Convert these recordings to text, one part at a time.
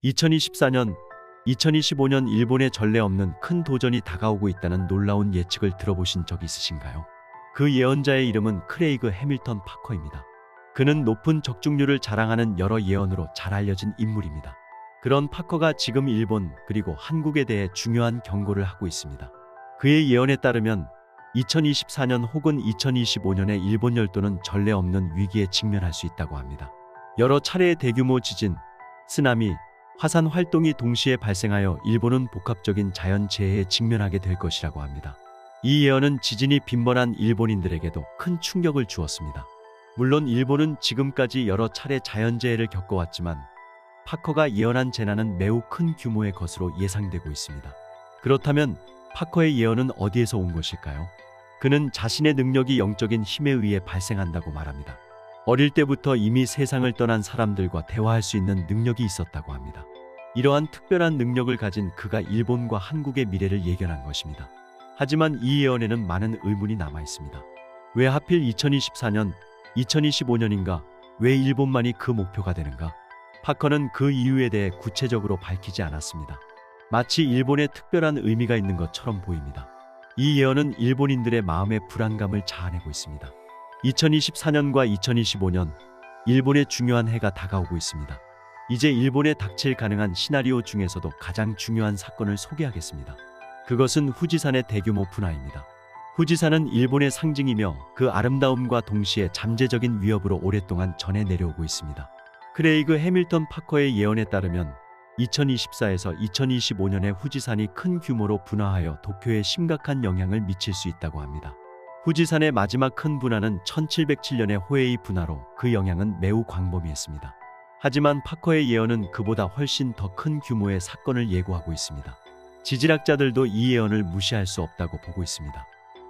2024년, 2025년 일본에 전례 없는 큰 도전이 다가오고 있다는 놀라운 예측을 들어보신 적 있으신가요? 그 예언자의 이름은 크레이그 해밀턴 파커입니다. 그는 높은 적중률을 자랑하는 여러 예언으로 잘 알려진 인물입니다. 그런 파커가 지금 일본 그리고 한국에 대해 중요한 경고를 하고 있습니다. 그의 예언에 따르면 2024년 혹은 2025년에 일본 열도는 전례 없는 위기에 직면할 수 있다고 합니다. 여러 차례의 대규모 지진, 쓰나미, 화산 활동이 동시에 발생하여 일본은 복합적인 자연재해에 직면하게 될 것이라고 합니다. 이 예언은 지진이 빈번한 일본인들에게도 큰 충격을 주었습니다. 물론 일본은 지금까지 여러 차례 자연재해를 겪어왔지만 파커가 예언한 재난은 매우 큰 규모의 것으로 예상되고 있습니다. 그렇다면 파커의 예언은 어디에서 온 것일까요? 그는 자신의 능력이 영적인 힘에 의해 발생한다고 말합니다. 어릴 때부터 이미 세상을 떠난 사람들과 대화할 수 있는 능력이 있었다고 합니다. 이러한 특별한 능력을 가진 그가 일본과 한국의 미래를 예견한 것입니다. 하지만 이 예언에는 많은 의문이 남아 있습니다. 왜 하필 2024년, 2025년인가? 왜 일본만이 그 목표가 되는가? 파커는 그 이유에 대해 구체적으로 밝히지 않았습니다. 마치 일본에 특별한 의미가 있는 것처럼 보입니다. 이 예언은 일본인들의 마음의 불안감을 자아내고 있습니다. 2024년과 2025년, 일본의 중요한 해가 다가오고 있습니다. 이제 일본에 닥칠 가능한 시나리오 중에서도 가장 중요한 사건을 소개하겠습니다. 그것은 후지산의 대규모 분화입니다. 후지산은 일본의 상징이며 그 아름다움과 동시에 잠재적인 위협으로 오랫동안 전해 내려오고 있습니다. 크레이그 해밀턴 파커의 예언에 따르면 2024에서 2025년에 후지산이 큰 규모로 분화하여 도쿄에 심각한 영향을 미칠 수 있다고 합니다. 후지산의 마지막 큰 분화는 1707년의 호에이 분화로 그 영향은 매우 광범위했습니다. 하지만 파커의 예언은 그보다 훨씬 더 큰 규모의 사건을 예고하고 있습니다. 지질학자들도 이 예언을 무시할 수 없다고 보고 있습니다.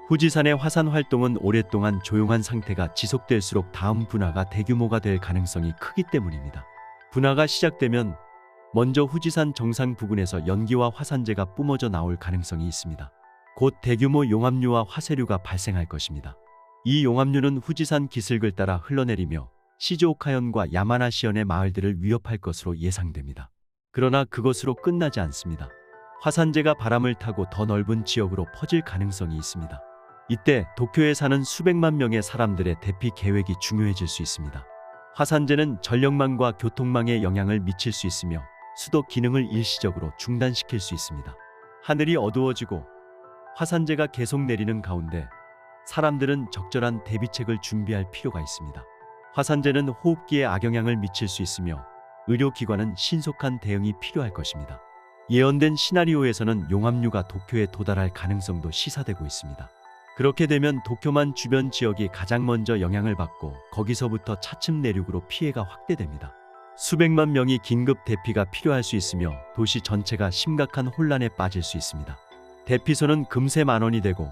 후지산의 화산 활동은 오랫동안 조용한 상태가 지속될수록 다음 분화가 대규모가 될 가능성이 크기 때문입니다. 분화가 시작되면 먼저 후지산 정상 부근에서 연기와 화산재가 뿜어져 나올 가능성이 있습니다. 곧 대규모 용암류와 화쇄류가 발생할 것입니다. 이 용암류는 후지산 기슭을 따라 흘러내리며 시즈오카현과 야마나시현의 마을들을 위협할 것으로 예상됩니다. 그러나 그것으로 끝나지 않습니다. 화산재가 바람을 타고 더 넓은 지역으로 퍼질 가능성이 있습니다. 이때 도쿄에 사는 수백만 명의 사람들의 대피 계획이 중요해질 수 있습니다. 화산재는 전력망과 교통망에 영향을 미칠 수 있으며 수도 기능을 일시적으로 중단시킬 수 있습니다. 하늘이 어두워지고 화산재가 계속 내리는 가운데 사람들은 적절한 대비책을 준비할 필요가 있습니다. 화산재는 호흡기에 악영향을 미칠 수 있으며 의료기관은 신속한 대응이 필요할 것입니다. 예언된 시나리오에서는 용암류가 도쿄에 도달할 가능성도 시사되고 있습니다. 그렇게 되면 도쿄만 주변 지역이 가장 먼저 영향을 받고 거기서부터 차츰 내륙으로 피해가 확대됩니다. 수백만 명이 긴급 대피가 필요할 수 있으며 도시 전체가 심각한 혼란에 빠질 수 있습니다. 대피소는 금세 만원이 되고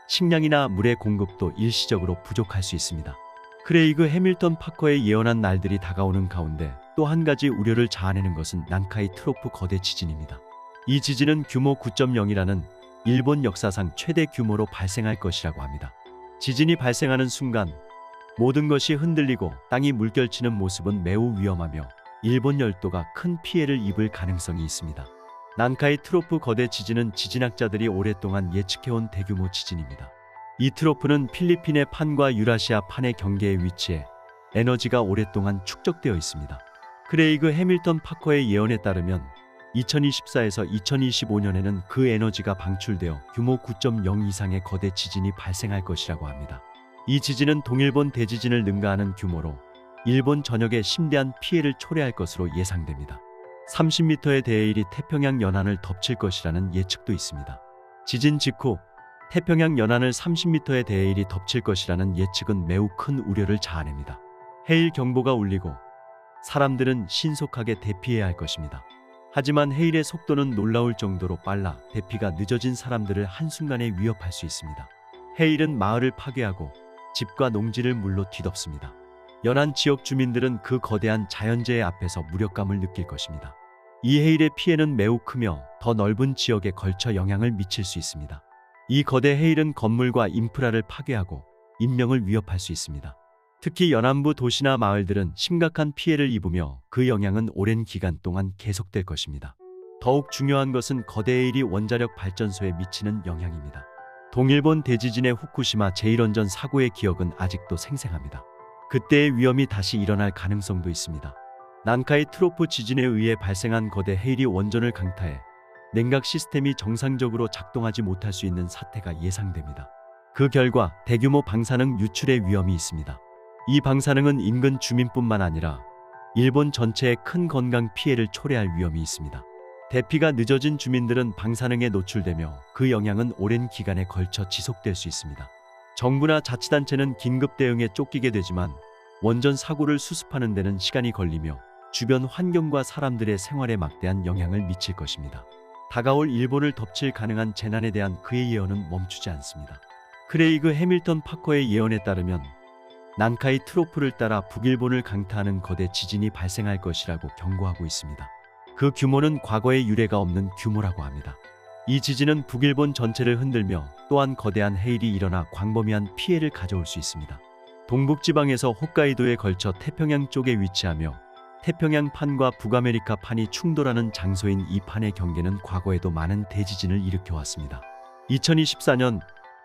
식량이나 물의 공급도 일시적으로 부족할 수 있습니다. 크레이그 해밀턴 파커의 예언한 날들이 다가오는 가운데 또 한 가지 우려를 자아내는 것은 난카이 트로프 거대 지진입니다. 이 지진은 규모 9.0이라는 일본 역사상 최대 규모로 발생할 것이라고 합니다. 지진이 발생하는 순간 모든 것이 흔들리고 땅이 물결치는 모습은 매우 위험하며 일본 열도가 큰 피해를 입을 가능성이 있습니다. 난카이 트로프 거대 지진은 지진학자들이 오랫동안 예측해온 대규모 지진입니다. 이 트로프는 필리핀의 판과 유라시아 판의 경계에 위치해 에너지가 오랫동안 축적되어 있습니다. 크레이그 해밀턴 파커의 예언에 따르면 2024에서 2025년에는 그 에너지가 방출되어 규모 9.0 이상의 거대 지진이 발생할 것이라고 합니다. 이 지진은 동일본 대지진을 능가하는 규모로 일본 전역에 심대한 피해를 초래할 것으로 예상됩니다. 30m의 대해일이 태평양 연안을 덮칠 것이라는 예측도 있습니다. 지진 직후 태평양 연안을 30m의 대해일이 덮칠 것이라는 예측은 매우 큰 우려를 자아냅니다. 해일 경보가 울리고 사람들은 신속하게 대피해야 할 것입니다. 하지만 해일의 속도는 놀라울 정도로 빨라 대피가 늦어진 사람들을 한순간에 위협할 수 있습니다. 해일은 마을을 파괴하고 집과 농지를 물로 뒤덮습니다. 연안 지역 주민들은 그 거대한 자연재해 앞에서 무력감을 느낄 것입니다. 이 해일의 피해는 매우 크며 더 넓은 지역에 걸쳐 영향을 미칠 수 있습니다. 이 거대 해일은 건물과 인프라를 파괴하고 인명을 위협할 수 있습니다. 특히 연안부 도시나 마을들은 심각한 피해를 입으며 그 영향은 오랜 기간 동안 계속될 것입니다. 더욱 중요한 것은 거대 해일이 원자력 발전소에 미치는 영향입니다. 동일본 대지진의 후쿠시마 제1원전 사고의 기억은 아직도 생생합니다. 그때의 위험이 다시 일어날 가능성도 있습니다. 난카이 트로프 지진에 의해 발생한 거대 해일이 원전을 강타해 냉각 시스템이 정상적으로 작동하지 못할 수 있는 사태가 예상됩니다. 그 결과 대규모 방사능 유출의 위험이 있습니다. 이 방사능은 인근 주민뿐만 아니라 일본 전체에 큰 건강 피해를 초래할 위험이 있습니다. 대피가 늦어진 주민들은 방사능에 노출되며 그 영향은 오랜 기간에 걸쳐 지속될 수 있습니다. 정부나 자치단체는 긴급 대응에 쫓기게 되지만 원전 사고를 수습하는 데는 시간이 걸리며 주변 환경과 사람들의 생활에 막대한 영향을 미칠 것입니다. 다가올 일본을 덮칠 가능한 재난에 대한 그의 예언은 멈추지 않습니다. 크레이그 해밀턴 파커의 예언에 따르면 난카이 트로프를 따라 북일본을 강타하는 거대 지진이 발생할 것이라고 경고하고 있습니다. 그 규모는 과거에 유례가 없는 규모라고 합니다. 이 지진은 북일본 전체를 흔들며 또한 거대한 해일이 일어나 광범위한 피해를 가져올 수 있습니다. 동북지방에서 홋카이도에 걸쳐 태평양 쪽에 위치하며 태평양 판과 북아메리카 판이 충돌하는 장소인 이 판의 경계는 과거에도 많은 대지진을 일으켜왔습니다. 2024년,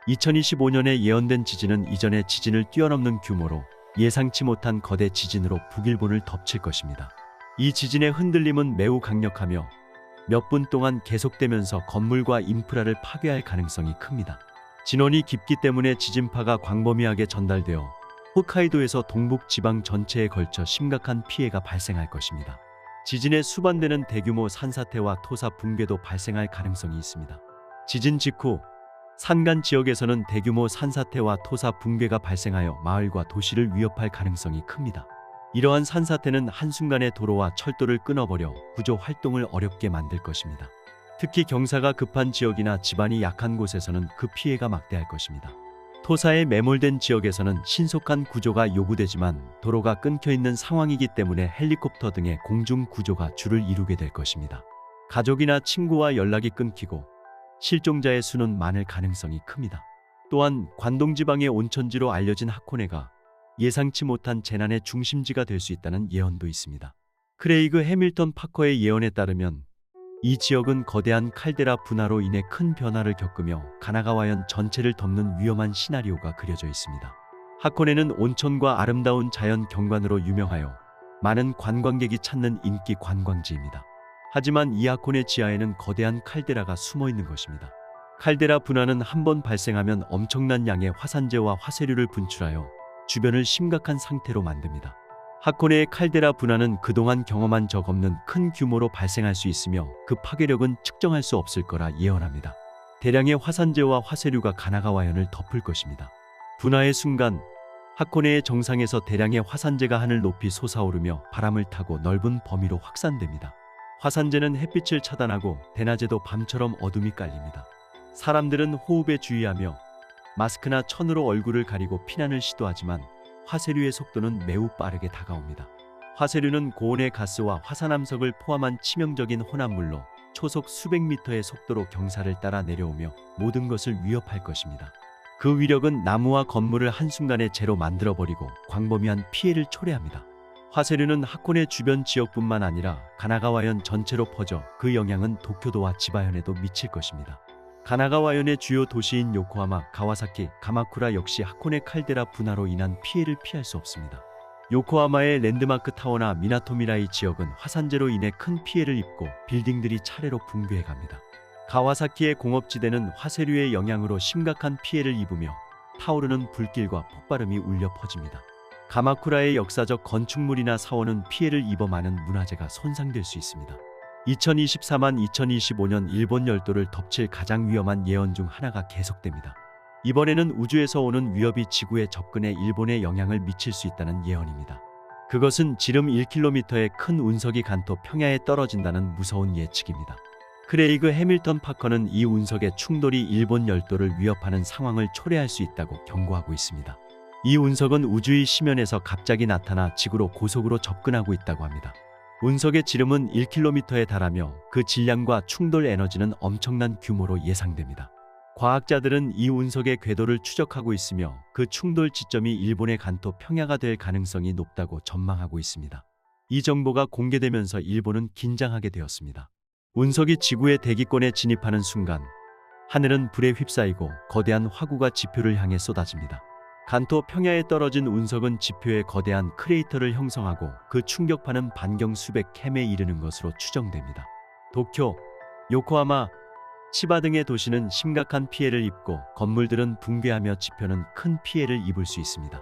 2025년에 예언된 지진은 이전의 지진을 뛰어넘는 규모로 예상치 못한 거대 지진으로 북일본을 덮칠 것입니다. 이 지진의 흔들림은 매우 강력하며 몇 분 동안 계속되면서 건물과 인프라를 파괴할 가능성이 큽니다. 진원이 깊기 때문에 지진파가 광범위하게 전달되어 홋카이도에서 동북 지방 전체에 걸쳐 심각한 피해가 발생할 것입니다. 지진에 수반되는 대규모 산사태와 토사 붕괴도 발생할 가능성이 있습니다. 지진 직후 산간 지역에서는 대규모 산사태와 토사 붕괴가 발생하여 마을과 도시를 위협할 가능성이 큽니다. 이러한 산사태는 한순간에 도로와 철도를 끊어버려 구조 활동을 어렵게 만들 것입니다. 특히 경사가 급한 지역이나 지반이 약한 곳에서는 그 피해가 막대할 것입니다. 토사에 매몰된 지역에서는 신속한 구조가 요구되지만 도로가 끊겨 있는 상황이기 때문에 헬리콥터 등의 공중 구조가 주를 이루게 될 것입니다. 가족이나 친구와 연락이 끊기고 실종자의 수는 많을 가능성이 큽니다. 또한 관동 지방의 온천지로 알려진 하코네가 예상치 못한 재난의 중심지가 될 수 있다는 예언도 있습니다. 크레이그 해밀턴 파커의 예언에 따르면 이 지역은 거대한 칼데라 분화로 인해 큰 변화를 겪으며 가나가와현 전체를 덮는 위험한 시나리오가 그려져 있습니다. 하코네는 온천과 아름다운 자연 경관으로 유명하여 많은 관광객이 찾는 인기 관광지입니다. 하지만 이 하코네 지하에는 거대한 칼데라가 숨어 있는 것입니다. 칼데라 분화는 한번 발생하면 엄청난 양의 화산재와 화쇄류를 분출하여 주변을 심각한 상태로 만듭니다. 하코네의 칼데라 분화는 그동안 경험한 적 없는 큰 규모로 발생할 수 있으며 그 파괴력은 측정할 수 없을 거라 예언합니다. 대량의 화산재와 화쇄류가 가나가와현을 덮을 것입니다. 분화의 순간 하코네의 정상에서 대량의 화산재가 하늘 높이 솟아오르며 바람을 타고 넓은 범위로 확산됩니다. 화산재는 햇빛을 차단하고 대낮에도 밤처럼 어둠이 깔립니다. 사람들은 호흡에 주의하며 마스크나 천으로 얼굴을 가리고 피난을 시도하지만 화쇄류의 속도는 매우 빠르게 다가옵니다. 화쇄류는 고온의 가스와 화산암석을 포함한 치명적인 혼합물로 초속 수백 미터의 속도로 경사를 따라 내려오며 모든 것을 위협할 것입니다. 그 위력은 나무와 건물을 한순간에 재로 만들어버리고 광범위한 피해를 초래합니다. 화쇄류는 하코네 주변 지역뿐만 아니라 가나가와현 전체로 퍼져 그 영향은 도쿄도와 지바현에도 미칠 것입니다. 가나가와현의 주요 도시인 요코하마, 가와사키, 가마쿠라 역시 하코네 칼데라 분화로 인한 피해를 피할 수 없습니다. 요코하마의 랜드마크 타워나 미나토미라이 지역은 화산재로 인해 큰 피해를 입고 빌딩들이 차례로 붕괴해갑니다. 가와사키의 공업지대는 화쇄류의 영향으로 심각한 피해를 입으며 타오르는 불길과 폭발음이 울려 퍼집니다. 가마쿠라의 역사적 건축물이나 사원은 피해를 입어 많은 문화재가 손상될 수 있습니다. 2024-2025년 일본 열도를 덮칠 가장 위험한 예언 중 하나가 계속됩니다. 이번에는 우주에서 오는 위협이 지구에 접근해 일본에 영향을 미칠 수 있다는 예언입니다. 그것은 지름 1km의 큰 운석이 간토 평야에 떨어진다는 무서운 예측입니다. 크레이그 해밀턴 파커는 이 운석의 충돌이 일본 열도를 위협하는 상황을 초래할 수 있다고 경고하고 있습니다. 이 운석은 우주의 심연에서 갑자기 나타나 지구로 고속으로 접근하고 있다고 합니다. 운석의 지름은 1km에 달하며 그 질량과 충돌 에너지는 엄청난 규모로 예상됩니다. 과학자들은 이 운석의 궤도를 추적하고 있으며 그 충돌 지점이 일본의 간토 평야가 될 가능성이 높다고 전망하고 있습니다. 이 정보가 공개되면서 일본은 긴장하게 되었습니다. 운석이 지구의 대기권에 진입하는 순간 하늘은 불에 휩싸이고 거대한 화구가 지표를 향해 쏟아집니다. 간토 평야에 떨어진 운석은 지표에 거대한 크레이터를 형성하고 그 충격파는 반경 수백 켐에 이르는 것으로 추정됩니다. 도쿄, 요코하마, 치바 등의 도시는 심각한 피해를 입고 건물들은 붕괴하며 지표는 큰 피해를 입을 수 있습니다.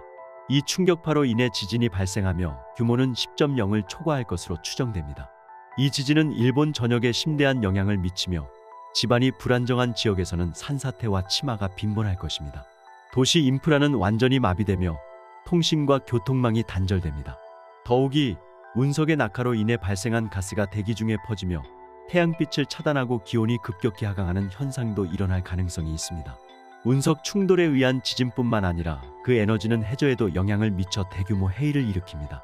이 충격파로 인해 지진이 발생하며 규모는 10.0을 초과할 것으로 추정됩니다. 이 지진은 일본 전역에 심대한 영향을 미치며 집안이 불안정한 지역에서는 산사태와 침하가 빈번할 것입니다. 도시 인프라는 완전히 마비되며 통신과 교통망이 단절됩니다. 더욱이 운석의 낙하로 인해 발생한 가스가 대기 중에 퍼지며 태양빛을 차단하고 기온이 급격히 하강하는 현상도 일어날 가능성이 있습니다. 운석 충돌에 의한 지진뿐만 아니라 그 에너지는 해저에도 영향을 미쳐 대규모 해일을 일으킵니다.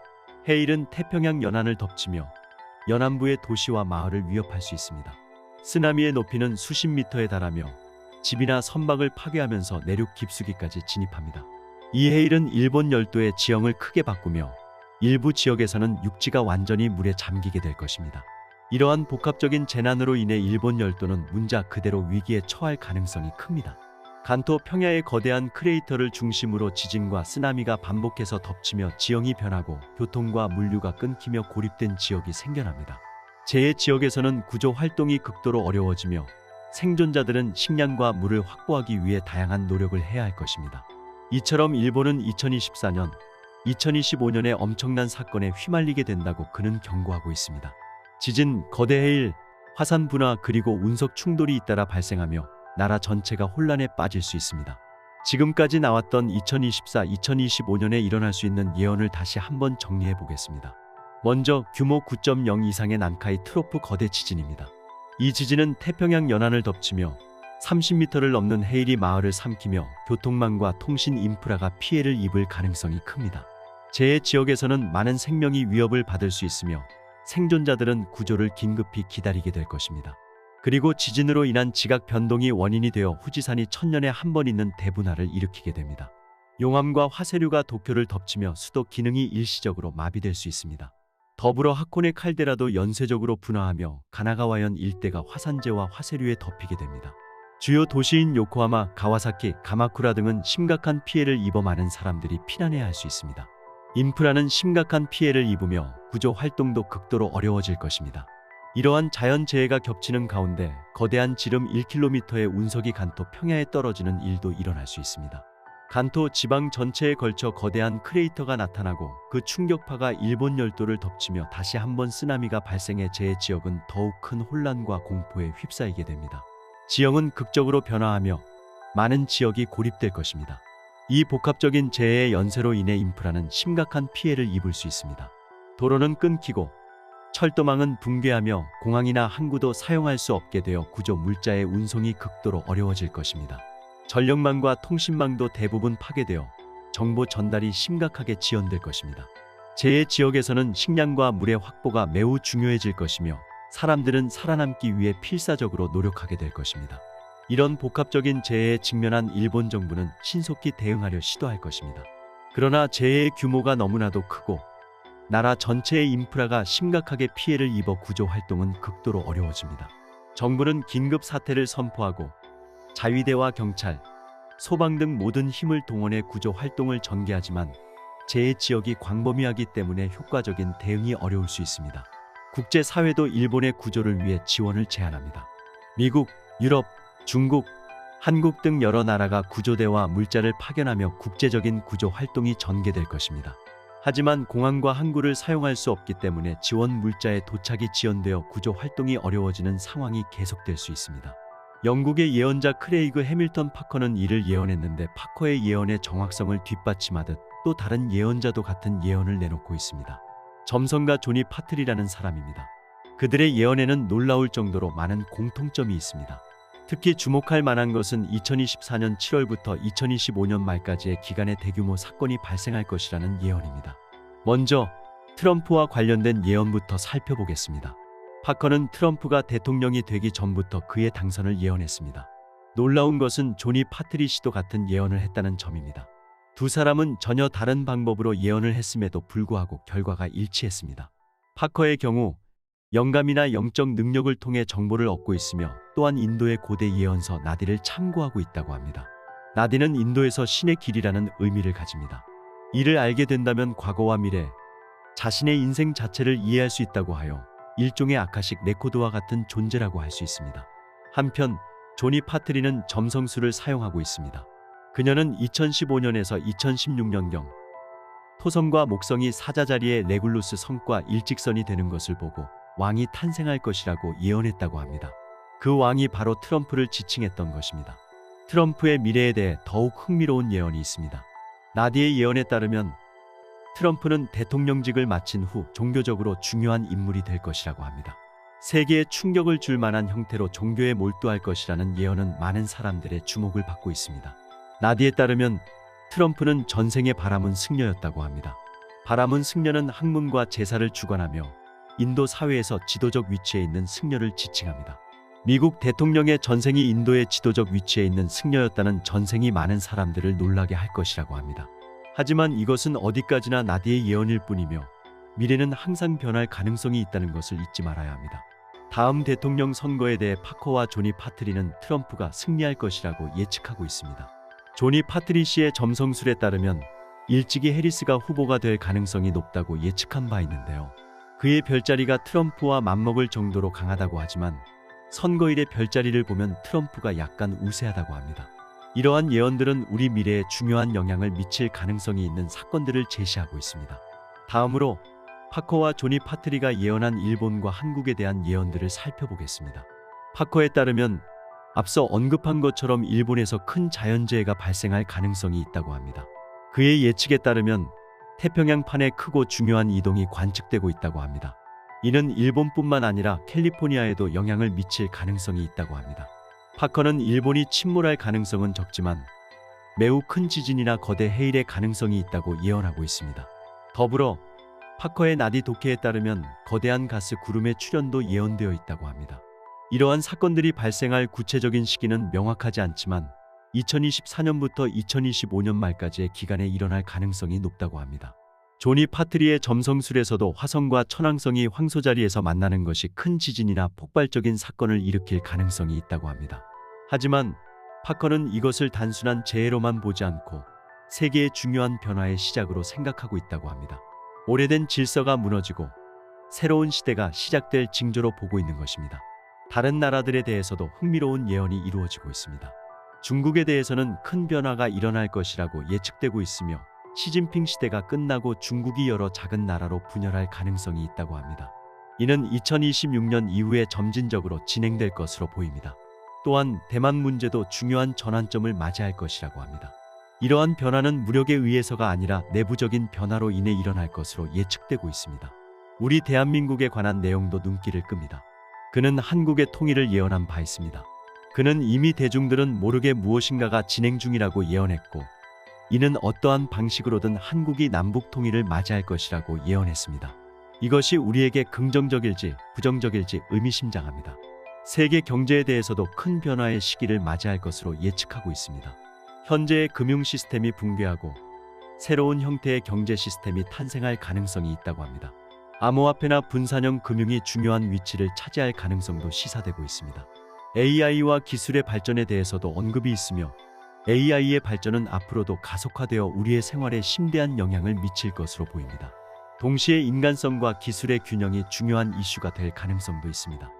해일은 태평양 연안을 덮치며 연안부의 도시와 마을을 위협할 수 있습니다. 쓰나미의 높이는 수십 미터에 달하며 집이나 선박을 파괴하면서 내륙 깊숙이까지 진입합니다. 이 해일은 일본 열도의 지형을 크게 바꾸며 일부 지역에서는 육지가 완전히 물에 잠기게 될 것입니다. 이러한 복합적인 재난으로 인해 일본 열도는 문자 그대로 위기에 처할 가능성이 큽니다. 간토 평야의 거대한 크레이터를 중심으로 지진과 쓰나미가 반복해서 덮치며 지형이 변하고 교통과 물류가 끊기며 고립된 지역이 생겨납니다. 재해 지역에서는 구조 활동이 극도로 어려워지며 생존자들은 식량과 물을 확보하기 위해 다양한 노력을 해야 할 것입니다. 이처럼 일본은 2024년, 2025년에 엄청난 사건에 휘말리게 된다고 그는 경고하고 있습니다. 지진, 거대 해일, 화산 분화 그리고 운석 충돌이 잇따라 발생하며 나라 전체가 혼란에 빠질 수 있습니다. 지금까지 나왔던 2024, 2025년에 일어날 수 있는 예언을 다시 한번 정리해 보겠습니다. 먼저 규모 9.0 이상의 난카이 트로프 거대 지진입니다. 이 지진은 태평양 연안을 덮치며 30m를 넘는 해일이 마을을 삼키며 교통망과 통신 인프라가 피해를 입을 가능성이 큽니다. 재해 지역에서는 많은 생명이 위협을 받을 수 있으며 생존자들은 구조를 긴급히 기다리게 될 것입니다. 그리고 지진으로 인한 지각 변동이 원인이 되어 후지산이 천년에 한 번 있는 대분화를 일으키게 됩니다. 용암과 화쇄류가 도쿄를 덮치며 수도 기능이 일시적으로 마비될 수 있습니다. 더불어 하코네 칼데라도 연쇄적으로 분화하며 가나가와현 일대가 화산재와 화쇄류에 덮이게 됩니다. 주요 도시인 요코하마, 가와사키, 가마쿠라 등은 심각한 피해를 입어 많은 사람들이 피난해야 할 수 있습니다. 인프라는 심각한 피해를 입으며 구조 활동도 극도로 어려워질 것입니다. 이러한 자연재해가 겹치는 가운데 거대한 지름 1km의 운석이 간토 평야에 떨어지는 일도 일어날 수 있습니다. 간토 지방 전체에 걸쳐 거대한 크레이터가 나타나고 그 충격파가 일본 열도를 덮치며 다시 한번 쓰나미가 발생해 재해 지역은 더욱 큰 혼란과 공포에 휩싸이게 됩니다. 지형은 극적으로 변화하며 많은 지역이 고립될 것입니다. 이 복합적인 재해의 연쇄로 인해 인프라는 심각한 피해를 입을 수 있습니다. 도로는 끊기고 철도망은 붕괴하며 공항이나 항구도 사용할 수 없게 되어 구조 물자의 운송이 극도로 어려워질 것입니다. 전력망과 통신망도 대부분 파괴되어 정보 전달이 심각하게 지연될 것입니다. 재해 지역에서는 식량과 물의 확보가 매우 중요해질 것이며 사람들은 살아남기 위해 필사적으로 노력하게 될 것입니다. 이런 복합적인 재해에 직면한 일본 정부는 신속히 대응하려 시도할 것입니다. 그러나 재해의 규모가 너무나도 크고 나라 전체의 인프라가 심각하게 피해를 입어 구조 활동은 극도로 어려워집니다. 정부는 긴급 사태를 선포하고 자위대와 경찰, 소방 등 모든 힘을 동원해 구조 활동을 전개하지만 재해 지역이 광범위하기 때문에 효과적인 대응이 어려울 수 있습니다. 국제사회도 일본의 구조를 위해 지원을 제안합니다. 미국, 유럽, 중국, 한국 등 여러 나라가 구조대와 물자를 파견하며 국제적인 구조 활동이 전개될 것입니다. 하지만 공항과 항구를 사용할 수 없기 때문에 지원 물자의 도착이 지연되어 구조 활동이 어려워지는 상황이 계속될 수 있습니다. 영국의 예언자 크레이그 해밀턴 파커는 이를 예언했는데 파커의 예언의 정확성을 뒷받침하듯 또 다른 예언자도 같은 예언을 내놓고 있습니다. 점성가 조니 파틀이라는 사람입니다. 그들의 예언에는 놀라울 정도로 많은 공통점이 있습니다. 특히 주목할 만한 것은 2024년 7월부터 2025년 말까지의 기간에 대규모 사건이 발생할 것이라는 예언입니다. 먼저 트럼프와 관련된 예언부터 살펴보겠습니다. 파커는 트럼프가 대통령이 되기 전부터 그의 당선을 예언했습니다. 놀라운 것은 조니 파트리시도 같은 예언을 했다는 점입니다. 두 사람은 전혀 다른 방법으로 예언을 했음에도 불구하고 결과가 일치했습니다. 파커의 경우 영감이나 영적 능력을 통해 정보를 얻고 있으며 또한 인도의 고대 예언서 나디를 참고하고 있다고 합니다. 나디는 인도에서 신의 길이라는 의미를 가집니다. 이를 알게 된다면 과거와 미래, 자신의 인생 자체를 이해할 수 있다고 하여 일종의 아카식 레코드와 같은 존재라고 할 수 있습니다. 한편 조니 파트리는 점성술을 사용하고 있습니다. 그녀는 2015년에서 2016년경 토성과 목성이 사자자리의 레굴루스 성과 일직선이 되는 것을 보고 왕이 탄생할 것이라고 예언했다고 합니다. 그 왕이 바로 트럼프를 지칭했던 것입니다. 트럼프의 미래에 대해 더욱 흥미로운 예언이 있습니다. 나디의 예언에 따르면 트럼프는 대통령직을 마친 후 종교적으로 중요한 인물이 될 것이라고 합니다. 세계에 충격을 줄 만한 형태로 종교에 몰두할 것이라는 예언은 많은 사람들의 주목을 받고 있습니다. 나디에 따르면 트럼프는 전생에 바라문 승려였다고 합니다. 바라문 승려는 학문과 제사를 주관하며 인도 사회에서 지도적 위치에 있는 승려를 지칭합니다. 미국 대통령의 전생이 인도의 지도적 위치에 있는 승려였다는 전생이 많은 사람들을 놀라게 할 것이라고 합니다. 하지만 이것은 어디까지나 나디의 예언일 뿐이며 미래는 항상 변할 가능성이 있다는 것을 잊지 말아야 합니다. 다음 대통령 선거에 대해 파커와 조니 파트리는 트럼프가 승리할 것이라고 예측하고 있습니다. 조니 파트리시의 점성술에 따르면 일찍이 해리스가 후보가 될 가능성이 높다고 예측한 바 있는데요. 그의 별자리가 트럼프와 맞먹을 정도로 강하다고 하지만 선거일의 별자리를 보면 트럼프가 약간 우세하다고 합니다. 이러한 예언들은 우리 미래에 중요한 영향을 미칠 가능성이 있는 사건들을 제시하고 있습니다. 다음으로 파커와 조니 파트리가 예언한 일본과 한국에 대한 예언들을 살펴보겠습니다. 파커에 따르면 앞서 언급한 것처럼 일본에서 큰 자연재해가 발생할 가능성이 있다고 합니다. 그의 예측에 따르면 태평양판에 크고 중요한 이동이 관측되고 있다고 합니다. 이는 일본뿐만 아니라 캘리포니아에도 영향을 미칠 가능성이 있다고 합니다. 파커는 일본이 침몰할 가능성은 적지만 매우 큰 지진이나 거대 해일의 가능성이 있다고 예언하고 있습니다. 더불어 파커의 나디 독해에 따르면 거대한 가스 구름의 출현도 예언되어 있다고 합니다. 이러한 사건들이 발생할 구체적인 시기는 명확하지 않지만 2024년부터 2025년 말까지의 기간에 일어날 가능성이 높다고 합니다. 조니 파트리의 점성술에서도 화성과 천왕성이 황소자리에서 만나는 것이 큰 지진이나 폭발적인 사건을 일으킬 가능성이 있다고 합니다. 하지만 파커는 이것을 단순한 재해로만 보지 않고 세계의 중요한 변화의 시작으로 생각하고 있다고 합니다. 오래된 질서가 무너지고 새로운 시대가 시작될 징조로 보고 있는 것입니다. 다른 나라들에 대해서도 흥미로운 예언이 이루어지고 있습니다. 중국에 대해서는 큰 변화가 일어날 것이라고 예측되고 있으며 시진핑 시대가 끝나고 중국이 여러 작은 나라로 분열할 가능성이 있다고 합니다. 이는 2026년 이후에 점진적으로 진행될 것으로 보입니다. 또한 대만 문제도 중요한 전환점을 맞이할 것이라고 합니다. 이러한 변화는 무력에 의해서가 아니라 내부적인 변화로 인해 일어날 것으로 예측되고 있습니다. 우리 대한민국에 관한 내용도 눈길을 끕니다. 그는 한국의 통일을 예언한 바 있습니다. 그는 이미 대중들은 모르게 무엇인가가 진행 중이라고 예언했고 이는 어떠한 방식으로든 한국이 남북 통일을 맞이할 것이라고 예언했습니다. 이것이 우리에게 긍정적일지 부정적일지 의미심장합니다. 세계 경제에 대해서도 큰 변화의 시기를 맞이할 것으로 예측하고 있습니다. 현재의 금융 시스템이 붕괴하고 새로운 형태의 경제 시스템이 탄생할 가능성이 있다고 합니다. 암호화폐나 분산형 금융이 중요한 위치를 차지할 가능성도 시사되고 있습니다. AI와 기술의 발전에 대해서도 언급이 있으며 AI의 발전은 앞으로도 가속화되어 우리의 생활에 심대한 영향을 미칠 것으로 보입니다. 동시에 인간성과 기술의 균형이 중요한 이슈가 될 가능성도 있습니다.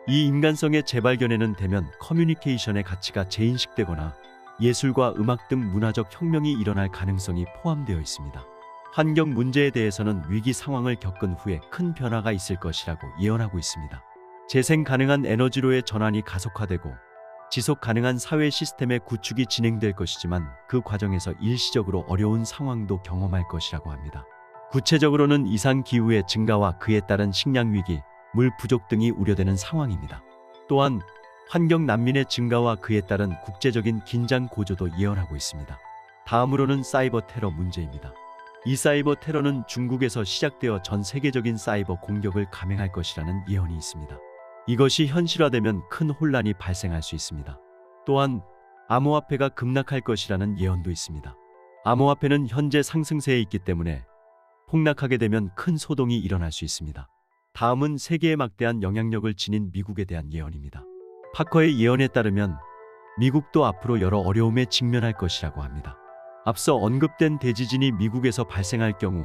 이 인간성의 재발견에는 대면 커뮤니케이션의 가치가 재인식되거나 예술과 음악 등 문화적 혁명이 일어날 가능성이 포함되어 있습니다. 환경 문제에 대해서는 위기 상황을 겪은 후에 큰 변화가 있을 것이라고 예언하고 있습니다. 재생 가능한 에너지로의 전환이 가속화되고 지속 가능한 사회 시스템의 구축이 진행될 것이지만 그 과정에서 일시적으로 어려운 상황도 경험할 것이라고 합니다. 구체적으로는 이상 기후의 증가와 그에 따른 식량 위기, 물 부족 등이 우려되는 상황입니다. 또한 환경 난민의 증가와 그에 따른 국제적인 긴장 고조도 예언하고 있습니다. 다음으로는 사이버 테러 문제입니다. 이 사이버 테러는 중국에서 시작되어 전 세계적인 사이버 공격을 감행할 것이라는 예언이 있습니다. 이것이 현실화되면 큰 혼란이 발생할 수 있습니다. 또한 암호화폐가 급락할 것이라는 예언도 있습니다. 암호화폐는 현재 상승세에 있기 때문에 폭락하게 되면 큰 소동이 일어날 수 있습니다. 다음은 세계에 막대한 영향력을 지닌 미국에 대한 예언입니다. 파커의 예언에 따르면 미국도 앞으로 여러 어려움에 직면할 것이라고 합니다. 앞서 언급된 대지진이 미국에서 발생할 경우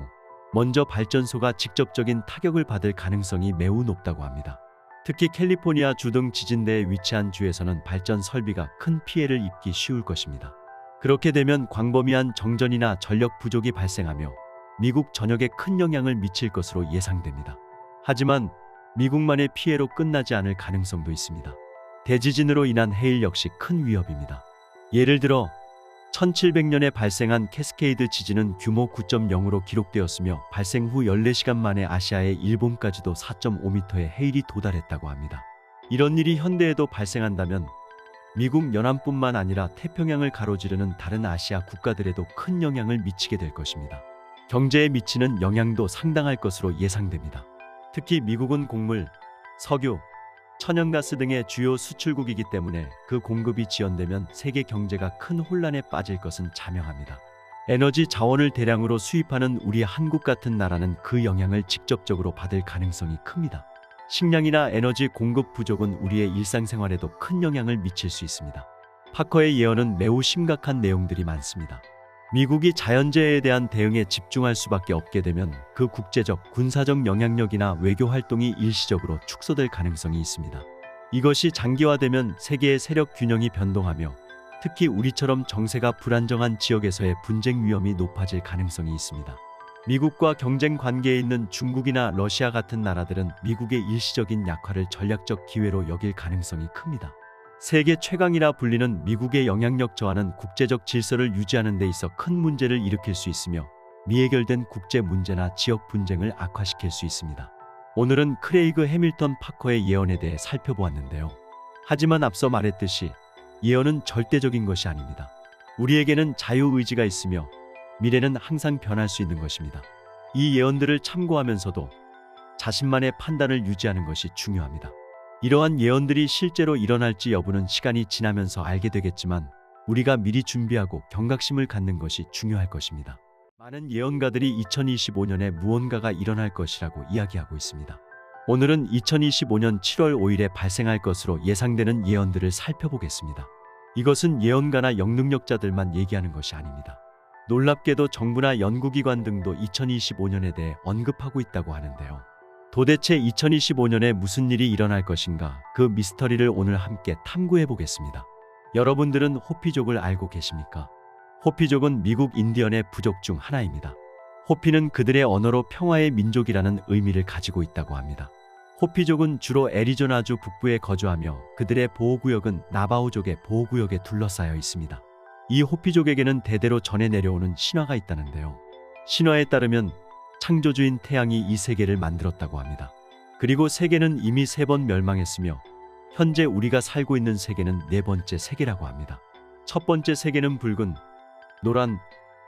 먼저 발전소가 직접적인 타격을 받을 가능성이 매우 높다고 합니다. 특히 캘리포니아 주 등 지진대에 위치한 주에서는 발전 설비가 큰 피해를 입기 쉬울 것입니다. 그렇게 되면 광범위한 정전이나 전력 부족이 발생하며 미국 전역에 큰 영향을 미칠 것으로 예상됩니다. 하지만 미국만의 피해로 끝나지 않을 가능성도 있습니다. 대지진으로 인한 해일 역시 큰 위협입니다. 예를 들어 1700년에 발생한 캐스케이드 지진은 규모 9.0으로 기록되었으며 발생 후 14시간 만에 아시아의 일본까지도 4.5m의 해일이 도달했다고 합니다. 이런 일이 현대에도 발생한다면 미국 연안뿐만 아니라 태평양을 가로지르는 다른 아시아 국가들에도 큰 영향을 미치게 될 것입니다. 경제에 미치는 영향도 상당할 것으로 예상됩니다. 특히 미국은 곡물, 석유, 천연가스 등의 주요 수출국이기 때문에 그 공급이 지연되면 세계 경제가 큰 혼란에 빠질 것은 자명합니다. 에너지 자원을 대량으로 수입하는 우리 한국 같은 나라는 그 영향을 직접적으로 받을 가능성이 큽니다. 식량이나 에너지 공급 부족은 우리의 일상생활에도 큰 영향을 미칠 수 있습니다. 파커의 예언은 매우 심각한 내용들이 많습니다. 미국이 자연재해에 대한 대응에 집중할 수밖에 없게 되면 그 국제적, 군사적 영향력이나 외교 활동이 일시적으로 축소될 가능성이 있습니다. 이것이 장기화되면 세계의 세력 균형이 변동하며 특히 우리처럼 정세가 불안정한 지역에서의 분쟁 위험이 높아질 가능성이 있습니다. 미국과 경쟁 관계에 있는 중국이나 러시아 같은 나라들은 미국의 일시적인 약화를 전략적 기회로 여길 가능성이 큽니다. 세계 최강이라 불리는 미국의 영향력 저하는 국제적 질서를 유지하는 데 있어 큰 문제를 일으킬 수 있으며 미해결된 국제 문제나 지역 분쟁을 악화시킬 수 있습니다. 오늘은 크레이그 해밀턴 파커의 예언에 대해 살펴보았는데요. 하지만 앞서 말했듯이 예언은 절대적인 것이 아닙니다. 우리에게는 자유의지가 있으며 미래는 항상 변할 수 있는 것입니다. 이 예언들을 참고하면서도 자신만의 판단을 유지하는 것이 중요합니다. 이러한 예언들이 실제로 일어날지 여부는 시간이 지나면서 알게 되겠지만 우리가 미리 준비하고 경각심을 갖는 것이 중요할 것입니다. 많은 예언가들이 2025년에 무언가가 일어날 것이라고 이야기하고 있습니다. 오늘은 2025년 7월 5일에 발생할 것으로 예상되는 예언들을 살펴보겠습니다. 이것은 예언가나 영능력자들만 얘기하는 것이 아닙니다. 놀랍게도 정부나 연구기관 등도 2025년에 대해 언급하고 있다고 하는데요. 도대체 2025년에 무슨 일이 일어날 것인가, 그 미스터리를 오늘 함께 탐구해 보겠습니다. 여러분들은 호피족을 알고 계십니까? 호피족은 미국 인디언의 부족 중 하나입니다. 호피는 그들의 언어로 평화의 민족이라는 의미를 가지고 있다고 합니다. 호피족은 주로 애리조나주 북부에 거주하며 그들의 보호구역은 나바오족의 보호구역에 둘러싸여 있습니다. 이 호피족에게는 대대로 전해 내려오는 신화가 있다는데요. 신화에 따르면 창조주인 태양이 이 세계를 만들었다고 합니다. 그리고 세계는 이미 3번 멸망했으며 현재 우리가 살고 있는 세계는 4번째 세계라고 합니다. 첫 번째 세계는 붉은, 노란,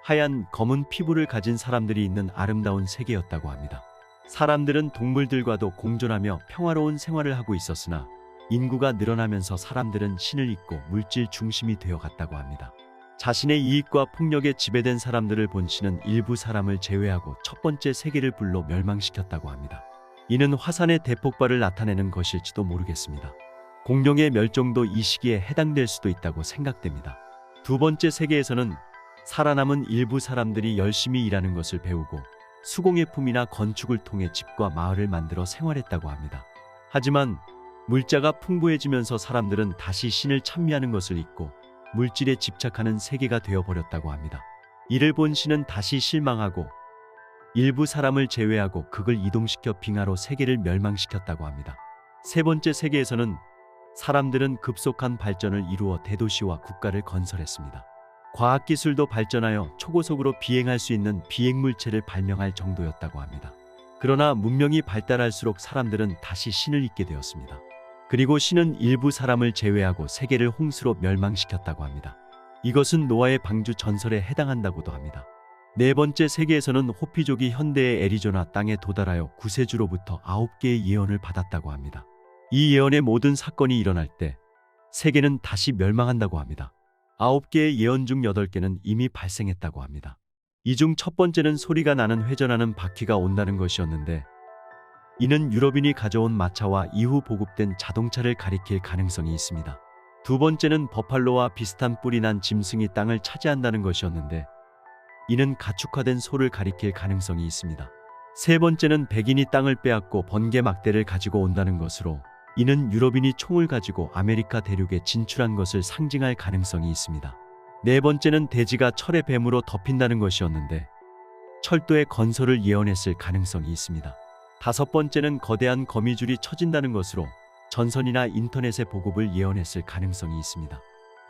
하얀, 검은 피부를 가진 사람들이 있는 아름다운 세계였다고 합니다. 사람들은 동물들과도 공존하며 평화로운 생활을 하고 있었으나 인구가 늘어나면서 사람들은 신을 잊고 물질 중심이 되어갔다고 합니다. 자신의 이익과 폭력에 지배된 사람들을 본 신은 일부 사람을 제외하고 첫 번째 세계를 불로 멸망시켰다고 합니다. 이는 화산의 대폭발을 나타내는 것일지도 모르겠습니다. 공룡의 멸종도 이 시기에 해당될 수도 있다고 생각됩니다. 두 번째 세계에서는 살아남은 일부 사람들이 열심히 일하는 것을 배우고 수공예품이나 건축을 통해 집과 마을을 만들어 생활했다고 합니다. 하지만 물자가 풍부해지면서 사람들은 다시 신을 찬미하는 것을 잊고 물질에 집착하는 세계가 되어버렸다고 합니다. 이를 본 신은 다시 실망하고 일부 사람을 제외하고 극을 이동시켜 빙하로 세계를 멸망시켰다고 합니다. 세 번째 세계에서는 사람들은 급속한 발전을 이루어 대도시와 국가를 건설했습니다. 과학기술도 발전하여 초고속으로 비행할 수 있는 비행물체를 발명할 정도였다고 합니다. 그러나 문명이 발달할수록 사람들은 다시 신을 잊게 되었습니다. 그리고 신은 일부 사람을 제외하고 세계를 홍수로 멸망시켰다고 합니다. 이것은 노아의 방주 전설에 해당한다고도 합니다. 네 번째 세계에서는 호피족이 현대의 애리조나 땅에 도달하여 구세주로부터 9개의 예언을 받았다고 합니다. 이 예언의 모든 사건이 일어날 때 세계는 다시 멸망한다고 합니다. 9개의 예언 중 8개는 이미 발생했다고 합니다. 이 중 첫 번째는 소리가 나는 회전하는 바퀴가 온다는 것이었는데, 이는 유럽인이 가져온 마차와 이후 보급된 자동차를 가리킬 가능성이 있습니다. 두 번째는 버팔로와 비슷한 뿔이 난 짐승이 땅을 차지한다는 것이었는데, 이는 가축화된 소를 가리킬 가능성이 있습니다. 세 번째는 백인이 땅을 빼앗고 번개 막대를 가지고 온다는 것으로, 이는 유럽인이 총을 가지고 아메리카 대륙에 진출한 것을 상징할 가능성이 있습니다. 네 번째는 대지가 철의 뱀으로 덮인다는 것이었는데, 철도의 건설을 예언했을 가능성이 있습니다. 다섯 번째는 거대한 거미줄이 쳐진다는 것으로 전선이나 인터넷의 보급을 예언했을 가능성이 있습니다.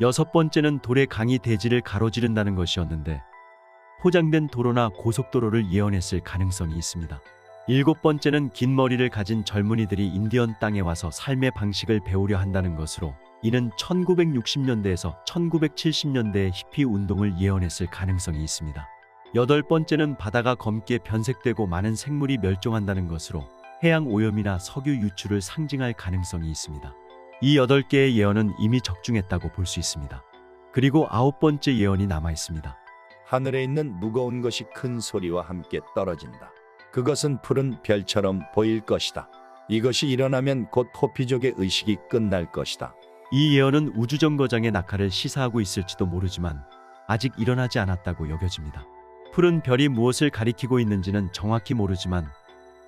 여섯 번째는 돌의 강이 대지를 가로지른다는 것이었는데, 포장된 도로나 고속도로를 예언했을 가능성이 있습니다. 일곱 번째는 긴 머리를 가진 젊은이들이 인디언 땅에 와서 삶의 방식을 배우려 한다는 것으로, 이는 1960년대에서 1970년대의 히피 운동을 예언했을 가능성이 있습니다. 여덟 번째는 바다가 검게 변색되고 많은 생물이 멸종한다는 것으로 해양 오염이나 석유 유출을 상징할 가능성이 있습니다. 이 8개의 예언은 이미 적중했다고 볼 수 있습니다. 그리고 9번째 예언이 남아 있습니다. 하늘에 있는 무거운 것이 큰 소리와 함께 떨어진다. 그것은 푸른 별처럼 보일 것이다. 이것이 일어나면 곧 호피족의 의식이 끝날 것이다. 이 예언은 우주정거장의 낙하를 시사하고 있을지도 모르지만 아직 일어나지 않았다고 여겨집니다. 푸른 별이 무엇을 가리키고 있는지는 정확히 모르지만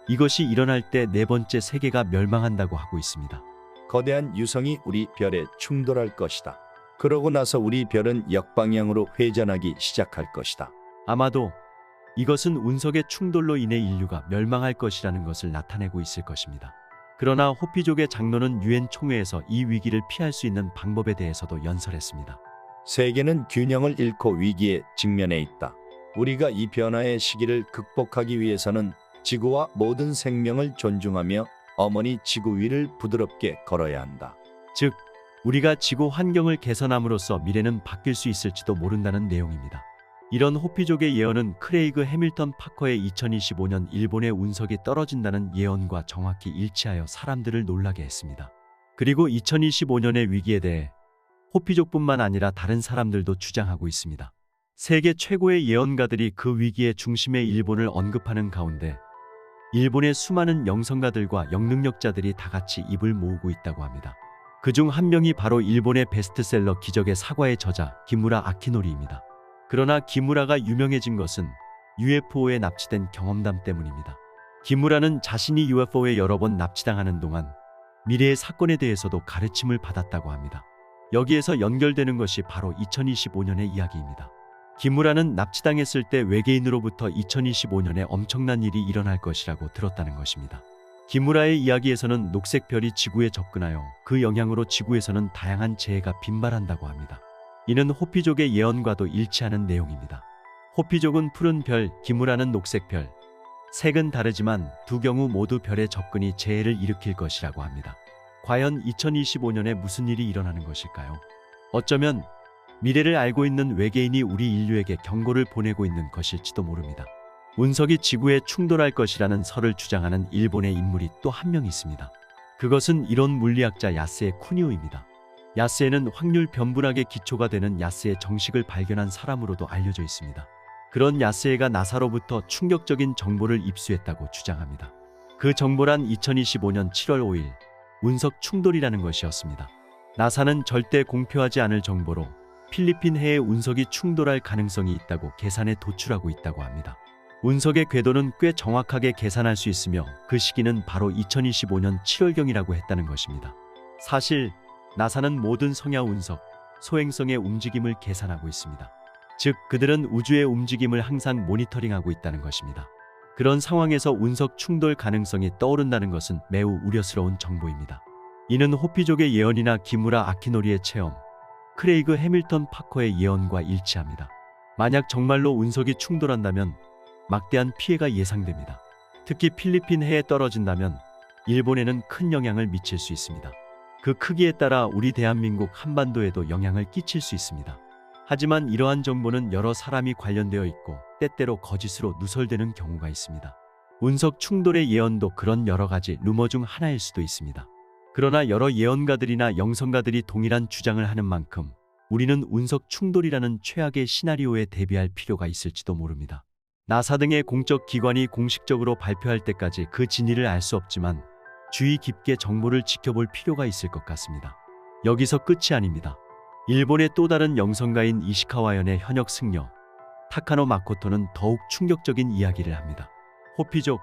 이것이 일어날 때 네 번째 세계가 멸망한다고 하고 있습니다. 거대한 유성이 우리 별에 충돌할 것이다. 그러고 나서 우리 별은 역방향으로 회전하기 시작할 것이다. 아마도 이것은 운석의 충돌로 인해 인류가 멸망할 것이라는 것을 나타내고 있을 것입니다. 그러나 호피족의 장로는 유엔 총회에서 이 위기를 피할 수 있는 방법에 대해서도 연설했습니다. 세계는 균형을 잃고 위기에 직면해 있다. 우리가 이 변화의 시기를 극복하기 위해서는 지구와 모든 생명을 존중하며 어머니 지구 위를 부드럽게 걸어야 한다. 즉, 우리가 지구 환경을 개선함으로써 미래는 바뀔 수 있을지도 모른다는 내용입니다. 이런 호피족의 예언은 크레이그 해밀턴 파커의 2025년 일본의 운석이 떨어진다는 예언과 정확히 일치하여 사람들을 놀라게 했습니다. 그리고 2025년의 위기에 대해 호피족뿐만 아니라 다른 사람들도 주장하고 있습니다. 세계 최고의 예언가들이 그 위기의 중심에 일본을 언급하는 가운데 일본의 수많은 영성가들과 영능력자들이 다 같이 입을 모으고 있다고 합니다. 그중 한 명이 바로 일본의 베스트셀러 기적의 사과의 저자 기무라 아키노리입니다. 그러나 기무라가 유명해진 것은 UFO에 납치된 경험담 때문입니다. 기무라는 자신이 UFO에 여러 번 납치당하는 동안 미래의 사건에 대해서도 가르침을 받았다고 합니다. 여기에서 연결되는 것이 바로 2025년의 이야기입니다. 기무라는 납치당했을 때 외계인으로부터 2025년에 엄청난 일이 일어날 것이라고 들었다는 것입니다. 기무라의 이야기에서는 녹색 별이 지구에 접근하여 그 영향으로 지구에서는 다양한 재해가 빈발한다고 합니다. 이는 호피족의 예언과도 일치하는 내용입니다. 호피족은 푸른 별, 기무라는 녹색 별. 색은 다르지만 두 경우 모두 별의 접근이 재해를 일으킬 것이라고 합니다. 과연 2025년에 무슨 일이 일어나는 것일까요? 어쩌면 미래를 알고 있는 외계인이 우리 인류에게 경고를 보내고 있는 것일지도 모릅니다. 운석이 지구에 충돌할 것이라는 설을 주장하는 일본의 인물이 또 한 명 있습니다. 그것은 이론 물리학자 야스에 쿠니오입니다. 야스에는 확률 변분학의 기초가 되는 야스의 정식을 발견한 사람으로도 알려져 있습니다. 그런 야스에가 나사로부터 충격적인 정보를 입수했다고 주장합니다. 그 정보란 2025년 7월 5일 운석 충돌이라는 것이었습니다. 나사는 절대 공표하지 않을 정보로 필리핀 해에 운석이 충돌할 가능성이 있다고 계산에 도출하고 있다고 합니다. 운석의 궤도는 꽤 정확하게 계산할 수 있으며 그 시기는 바로 2025년 7월경이라고 했다는 것입니다. 사실 나사는 모든 성야 운석, 소행성의 움직임을 계산하고 있습니다. 즉, 그들은 우주의 움직임을 항상 모니터링하고 있다는 것입니다. 그런 상황에서 운석 충돌 가능성이 떠오른다는 것은 매우 우려스러운 정보입니다. 이는 호피족의 예언이나 기무라 아키노리의 체험, 크레이그 해밀턴 파커의 예언과 일치합니다. 만약 정말로 운석이 충돌한다면 막대한 피해가 예상됩니다. 특히 필리핀 해에 떨어진다면 일본에는 큰 영향을 미칠 수 있습니다. 그 크기에 따라 우리 대한민국 한반도에도 영향을 끼칠 수 있습니다. 하지만 이러한 정보는 여러 사람이 관련되어 있고 때때로 거짓으로 누설되는 경우가 있습니다. 운석 충돌의 예언도 그런 여러 가지 루머 중 하나일 수도 있습니다. 그러나 여러 예언가들이나 영성가들이 동일한 주장을 하는 만큼 우리는 운석 충돌이라는 최악의 시나리오에 대비할 필요가 있을지도 모릅니다. 나사 등의 공적 기관이 공식적으로 발표할 때까지 그 진위를 알 수 없지만 주의 깊게 정보를 지켜볼 필요가 있을 것 같습니다. 여기서 끝이 아닙니다. 일본의 또 다른 영성가인 이시카와현의 현역 승려 타카노 마코토는 더욱 충격적인 이야기를 합니다. 호피족,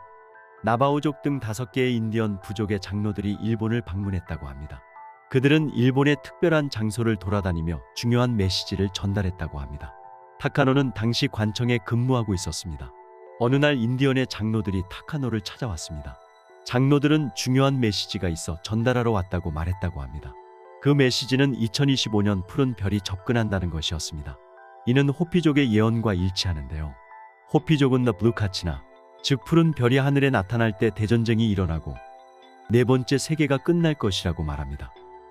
나바오족 등 5개의 인디언 부족의 장로들이 일본을 방문했다고 합니다. 그들은 일본의 특별한 장소를 돌아다니며 중요한 메시지를 전달했다고 합니다. 타카노는 당시 관청에 근무하고 있었습니다. 어느 날 인디언의 장로들이 타카노를 찾아왔습니다. 장로들은 중요한 메시지가 있어 전달하러 왔다고 말했다고 합니다. 그 메시지는 2025년 푸른 별이 접근한다는 것이었습니다. 이는 호피족의 예언과 일치하는데요. 호피족은 블루카치나, 즉 푸른 별이 하늘에 나타날 때 대전쟁이 일어나고 네 번째 세계가 끝날 것이라고 말합니다.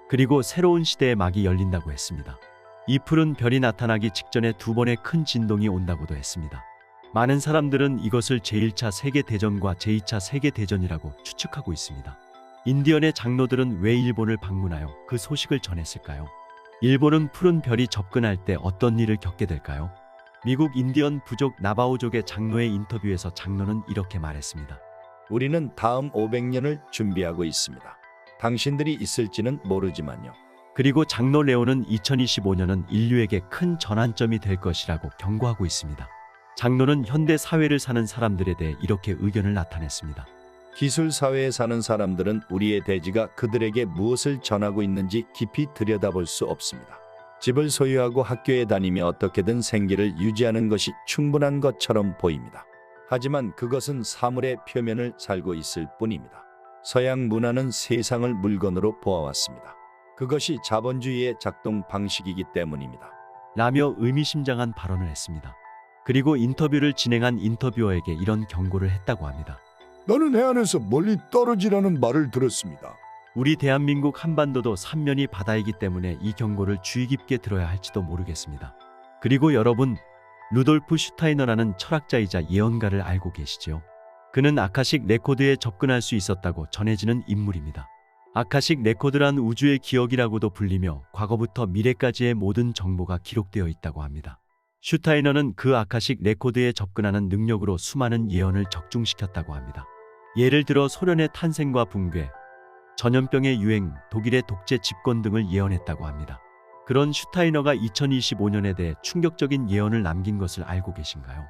그리고 새로운 시대의 막이 열린다고 했습니다. 이 푸른 별이 나타나기 직전에 2번의 큰 진동이 온다고도 했습니다. 많은 사람들은 이것을 제1차 세계대전과 제2차 세계대전이라고 추측하고 있습니다. 인디언의 장로들은 왜 일본을 방문하여 그 소식을 전했을까요? 일본은 푸른 별이 접근할 때 어떤 일을 겪게 될까요? 미국 인디언 부족 나바오족의 장로의 인터뷰에서 장로는 이렇게 말했습니다. 우리는 다음 500년을 준비하고 있습니다. 당신들이 있을지는 모르지만요. 그리고 장로 레오는 2025년은 인류에게 큰 전환점이 될 것이라고 경고하고 있습니다. 장로는 현대 사회를 사는 사람들에 대해 이렇게 의견을 나타냈습니다. 기술 사회에 사는 사람들은 우리의 대지가 그들에게 무엇을 전하고 있는지 깊이 들여다볼 수 없습니다. 집을 소유하고 학교에 다니며 어떻게든 생계를 유지하는 것이 충분한 것처럼 보입니다. 하지만 그것은 사물의 표면을 살고 있을 뿐입니다. 서양 문화는 세상을 물건으로 보아왔습니다. 그것이 자본주의의 작동 방식이기 때문입니다. 라며 의미심장한 발언을 했습니다. 그리고 인터뷰를 진행한 인터뷰어에게 이런 경고를 했다고 합니다. 나는 해안에서 멀리 떨어지라는 말을 들었습니다. 우리 대한민국 한반도도 삼면이 바다이기 때문에 이 경고를 주의 깊게 들어야 할지도 모르겠습니다. 그리고 여러분, 루돌프 슈타이너라는 철학자이자 예언가를 알고 계시지요? 그는 아카식 레코드에 접근할 수 있었다고 전해지는 인물입니다. 아카식 레코드란 우주의 기억이라고도 불리며 과거부터 미래까지의 모든 정보가 기록되어 있다고 합니다. 슈타이너는 그 아카식 레코드에 접근하는 능력으로 수많은 예언을 적중시켰다고 합니다. 예를 들어 소련의 탄생과 붕괴, 전염병의 유행, 독일의 독재 집권 등을 예언했다고 합니다. 그런 슈타이너가 2025년에 대해 충격적인 예언을 남긴 것을 알고 계신가요?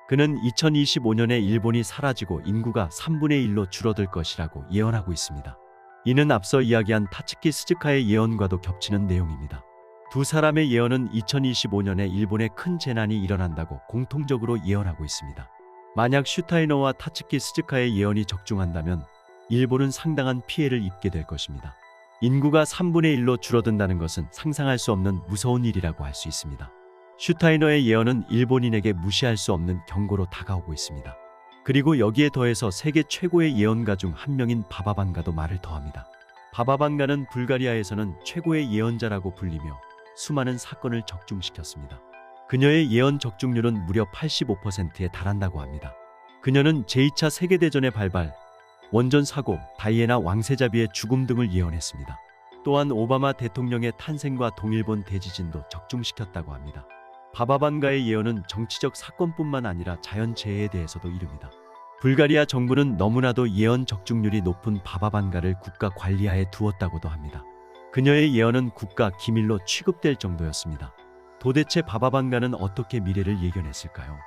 그는 2025년에 일본이 사라지고 인구가 3분의 1로 줄어들 것이라고 예언하고 있습니다. 이는 앞서 이야기한 타츠키 스즈카의 예언과도 겹치는 내용입니다. 두 사람의 예언은 2025년에 일본에 큰 재난이 일어난다고 공통적으로 예언하고 있습니다. 만약 슈타이너와 타츠키 스즈카의 예언이 적중한다면 일본은 상당한 피해를 입게 될 것입니다. 인구가 3분의 1로 줄어든다는 것은 상상할 수 없는 무서운 일이라고 할 수 있습니다. 슈타이너의 예언은 일본인에게 무시할 수 없는 경고로 다가오고 있습니다. 그리고 여기에 더해서 세계 최고의 예언가 중 한 명인 바바반가도 말을 더합니다. 바바반가는 불가리아에서는 최고의 예언자라고 불리며 수많은 사건을 적중시켰습니다. 그녀의 예언 적중률은 무려 85%에 달한다고 합니다. 그녀는 제2차 세계대전의 발발, 원전 사고, 다이애나 왕세자비의 죽음 등을 예언했습니다. 또한 오바마 대통령의 탄생과 동일본 대지진도 적중시켰다고 합니다. 바바반가의 예언은 정치적 사건뿐만 아니라 자연재해에 대해서도 이릅니다. 불가리아 정부는 너무나도 예언 적중률이 높은 바바반가를 국가 관리하에 두었다고도 합니다. 그녀의 예언은 국가 기밀로 취급될 정도였습니다. 도대체 바바반가는 어떻게 미래를 예견했을까요?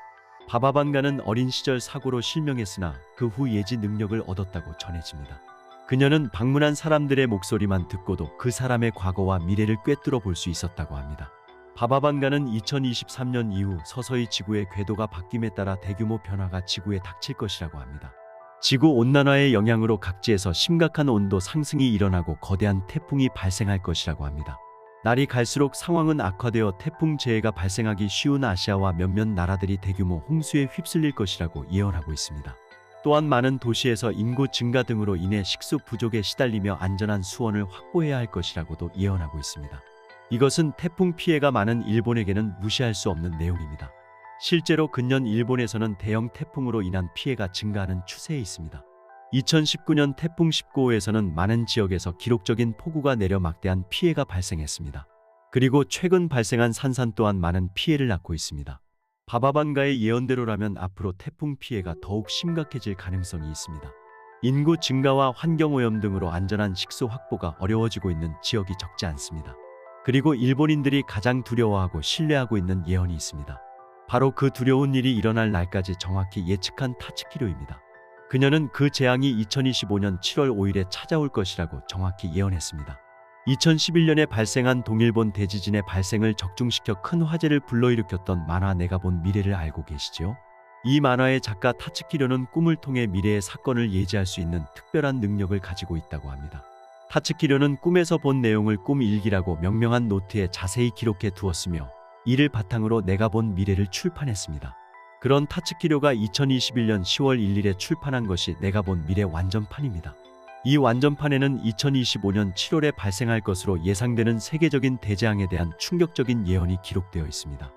바바반가는 어린 시절 사고로 실명했으나 그 후 예지 능력을 얻었다고 전해집니다. 그녀는 방문한 사람들의 목소리만 듣고도 그 사람의 과거와 미래를 꿰뚫어 볼 수 있었다고 합니다. 바바반가는 2023년 이후 서서히 지구의 궤도가 바뀜에 따라 대규모 변화가 지구에 닥칠 것이라고 합니다. 지구온난화의 영향으로 각지에서 심각한 온도 상승이 일어나고 거대한 태풍이 발생할 것이라고 합니다. 날이 갈수록 상황은 악화되어 태풍 재해가 발생하기 쉬운 아시아와 몇몇 나라들이 대규모 홍수에 휩쓸릴 것이라고 예언하고 있습니다. 또한 많은 도시에서 인구 증가 등으로 인해 식수 부족에 시달리며 안전한 수원을 확보해야 할 것이라고도 예언하고 있습니다. 이것은 태풍 피해가 많은 일본에게는 무시할 수 없는 내용입니다. 실제로 근년 일본에서는 대형 태풍으로 인한 피해가 증가하는 추세에 있습니다. 2019년 태풍 19호에서는 많은 지역에서 기록적인 폭우가 내려 막대한 피해가 발생했습니다. 그리고 최근 발생한 산산 또한 많은 피해를 낳고 있습니다. 바바반가의 예언대로라면 앞으로 태풍 피해가 더욱 심각해질 가능성이 있습니다. 인구 증가와 환경오염 등으로 안전한 식수 확보가 어려워지고 있는 지역이 적지 않습니다. 그리고 일본인들이 가장 두려워하고 신뢰하고 있는 예언이 있습니다. 바로 그 두려운 일이 일어날 날까지 정확히 예측한 타츠키료입니다. 그녀는 그 재앙이 2025년 7월 5일에 찾아올 것이라고 정확히 예언했습니다. 2011년에 발생한 동일본 대지진의 발생을 적중시켜 큰 화재를 불러일으켰던 만화 내가 본 미래를 알고 계시지요? 이 만화의 작가 타츠키료는 꿈을 통해 미래의 사건을 예지할 수 있는 특별한 능력을 가지고 있다고 합니다. 타츠키료는 꿈에서 본 내용을 꿈 일기라고 명명한 노트에 자세히 기록해 두었으며 이를 바탕으로 내가 본 미래를 출판했습니다. 그런 타츠키료가 2021년 10월 1일에 출판한 것이 내가 본 미래 완전판입니다. 이 완전판에는 2025년 7월에 발생할 것으로 예상되는 세계적인 대재앙에 대한 충격적인 예언이 기록되어 있습니다.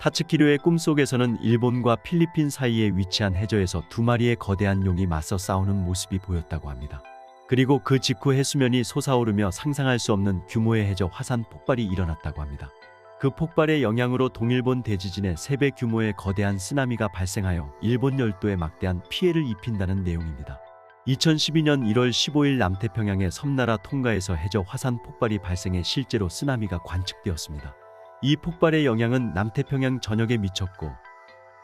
타츠키료의 꿈속에서는 일본과 필리핀 사이에 위치한 해저에서 두 마리의 거대한 용이 맞서 싸우는 모습이 보였다고 합니다. 그리고 그 직후 해수면이 솟아오르며 상상할 수 없는 규모의 해저 화산 폭발이 일어났다고 합니다. 그 폭발의 영향으로 동일본 대지진의 3배 규모의 거대한 쓰나미가 발생하여 일본 열도에 막대한 피해를 입힌다는 내용입니다. 2012년 1월 15일 남태평양의 섬나라 통가에서 해저 화산 폭발이 발생해 실제로 쓰나미가 관측되었습니다. 이 폭발의 영향은 남태평양 전역에 미쳤고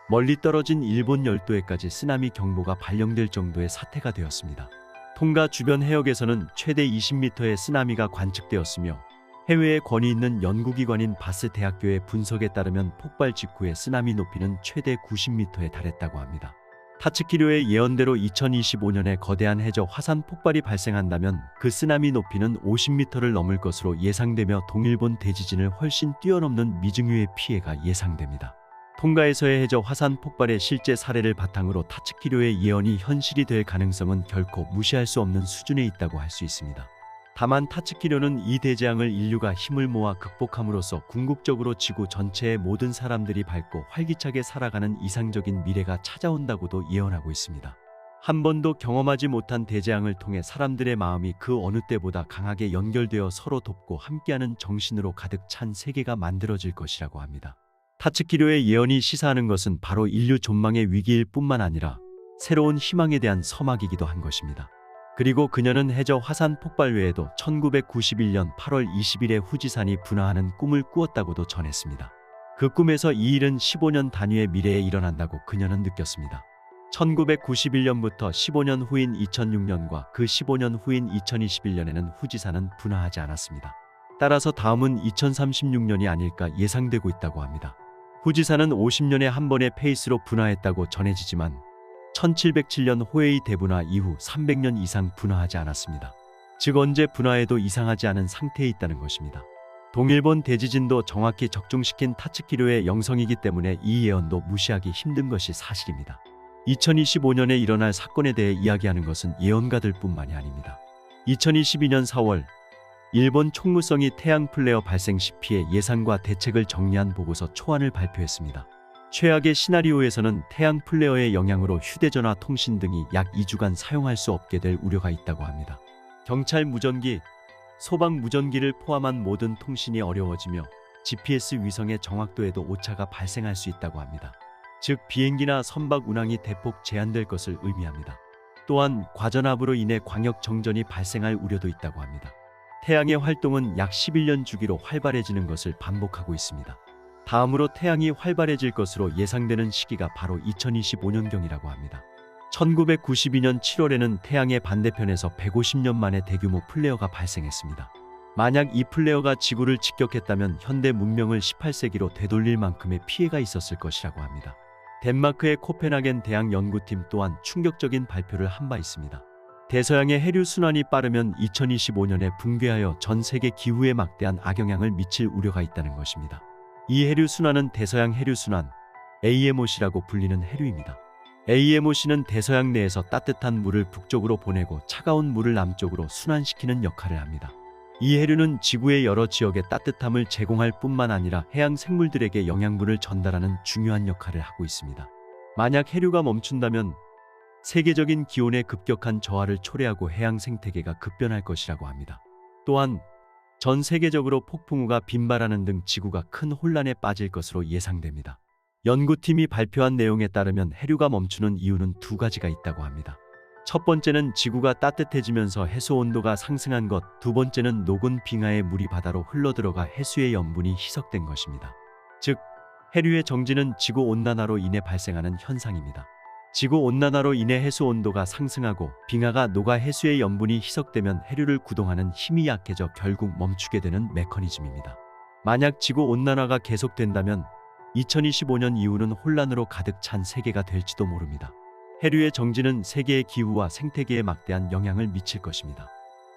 멀리 떨어진 일본 열도에까지 쓰나미 경보가 발령될 정도의 사태가 되었습니다. 통가 주변 해역에서는 최대 20m의 쓰나미가 관측되었으며 해외에 권위 있는 연구기관인 바스 대학교의 분석에 따르면 폭발 직후의 쓰나미 높이는 최대 90m에 달했다고 합니다. 타츠키료의 예언대로 2025년에 거대한 해저 화산 폭발이 발생한다면 그 쓰나미 높이는 50m를 넘을 것으로 예상되며 동일본 대지진을 훨씬 뛰어넘는 미증유의 피해가 예상됩니다. 통가에서의 해저 화산 폭발의 실제 사례를 바탕으로 타츠키료의 예언이 현실이 될 가능성은 결코 무시할 수 없는 수준에 있다고 할 수 있습니다. 다만 타츠키료는 이 대재앙을 인류가 힘을 모아 극복함으로써 궁극적으로 지구 전체의 모든 사람들이 밝고 활기차게 살아가는 이상적인 미래가 찾아온다고도 예언하고 있습니다. 한 번도 경험하지 못한 대재앙을 통해 사람들의 마음이 그 어느 때보다 강하게 연결되어 서로 돕고 함께하는 정신으로 가득 찬 세계가 만들어질 것이라고 합니다. 타츠키료의 예언이 시사하는 것은 바로 인류 존망의 위기일 뿐만 아니라 새로운 희망에 대한 서막이기도 한 것입니다. 그리고 그녀는 해저 화산 폭발 외에도 1991년 8월 20일에 후지산이 분화하는 꿈을 꾸었다고도 전했습니다. 그 꿈에서 이 일은 15년 단위의 미래에 일어난다고 그녀는 느꼈습니다. 1991년부터 15년 후인 2006년과 그 15년 후인 2021년에는 후지산은 분화하지 않았습니다. 따라서 다음은 2036년이 아닐까 예상되고 있다고 합니다. 후지산은 50년에 한 번의 페이스로 분화했다고 전해지지만 1707년 호에이 대분화 이후 300년 이상 분화하지 않았습니다. 즉 언제 분화해도 이상하지 않은 상태에 있다는 것입니다. 동일본 대지진도 정확히 적중시킨 타츠키료의 영성이기 때문에 이 예언도 무시하기 힘든 것이 사실입니다. 2025년에 일어날 사건에 대해 이야기하는 것은 예언가들 뿐만이 아닙니다. 2022년 4월 일본 총무성이 태양 플레어 발생 시 피해 예상과 대책을 정리한 보고서 초안을 발표했습니다. 최악의 시나리오에서는 태양 플레어의 영향으로 휴대전화 통신 등이 약 2주간 사용할 수 없게 될 우려가 있다고 합니다. 경찰 무전기, 소방 무전기를 포함한 모든 통신이 어려워지며 GPS 위성의 정확도에도 오차가 발생할 수 있다고 합니다. 즉 비행기나 선박 운항이 대폭 제한될 것을 의미합니다. 또한 과전압으로 인해 광역 정전이 발생할 우려도 있다고 합니다. 태양의 활동은 약 11년 주기로 활발해지는 것을 반복하고 있습니다. 다음으로 태양이 활발해질 것으로 예상되는 시기가 바로 2025년경이라고 합니다. 1992년 7월에는 태양의 반대편에서 150년 만에 대규모 플레어가 발생했습니다. 만약 이 플레어가 지구를 직격했다면 현대 문명을 18세기로 되돌릴 만큼의 피해가 있었을 것이라고 합니다. 덴마크의 코펜하겐 대학 연구팀 또한 충격적인 발표를 한 바 있습니다. 대서양의 해류 순환이 빠르면 2025년에 붕괴하여 전 세계 기후에 막대한 악영향을 미칠 우려가 있다는 것입니다. 이 해류 순환은 대서양 해류 순환, AMOC라고 불리는 해류입니다. AMOC는 대서양 내에서 따뜻한 물을 북쪽으로 보내고 차가운 물을 남쪽으로 순환시키는 역할을 합니다. 이 해류는 지구의 여러 지역에 따뜻함을 제공할 뿐만 아니라 해양 생물들에게 영양분을 전달하는 중요한 역할을 하고 있습니다. 만약 해류가 멈춘다면 세계적인 기온의 급격한 저하를 초래하고 해양 생태계가 급변할 것이라고 합니다. 또한 전 세계적으로 폭풍우가 빈발하는 등 지구가 큰 혼란에 빠질 것으로 예상됩니다. 연구팀이 발표한 내용에 따르면 해류가 멈추는 이유는 두 가지가 있다고 합니다. 첫 번째는 지구가 따뜻해지면서 해수 온도가 상승한 것, 두 번째는 녹은 빙하의 물이 바다로 흘러들어가 해수의 염분이 희석된 것입니다. 즉, 해류의 정지는 지구 온난화로 인해 발생하는 현상입니다. 지구 온난화로 인해 해수 온도가 상승하고 빙하가 녹아 해수의 염분이 희석되면 해류를 구동하는 힘이 약해져 결국 멈추게 되는 메커니즘입니다. 만약 지구 온난화가 계속된다면 2025년 이후는 혼란으로 가득 찬 세계가 될지도 모릅니다. 해류의 정지는 세계의 기후와 생태계에 막대한 영향을 미칠 것입니다.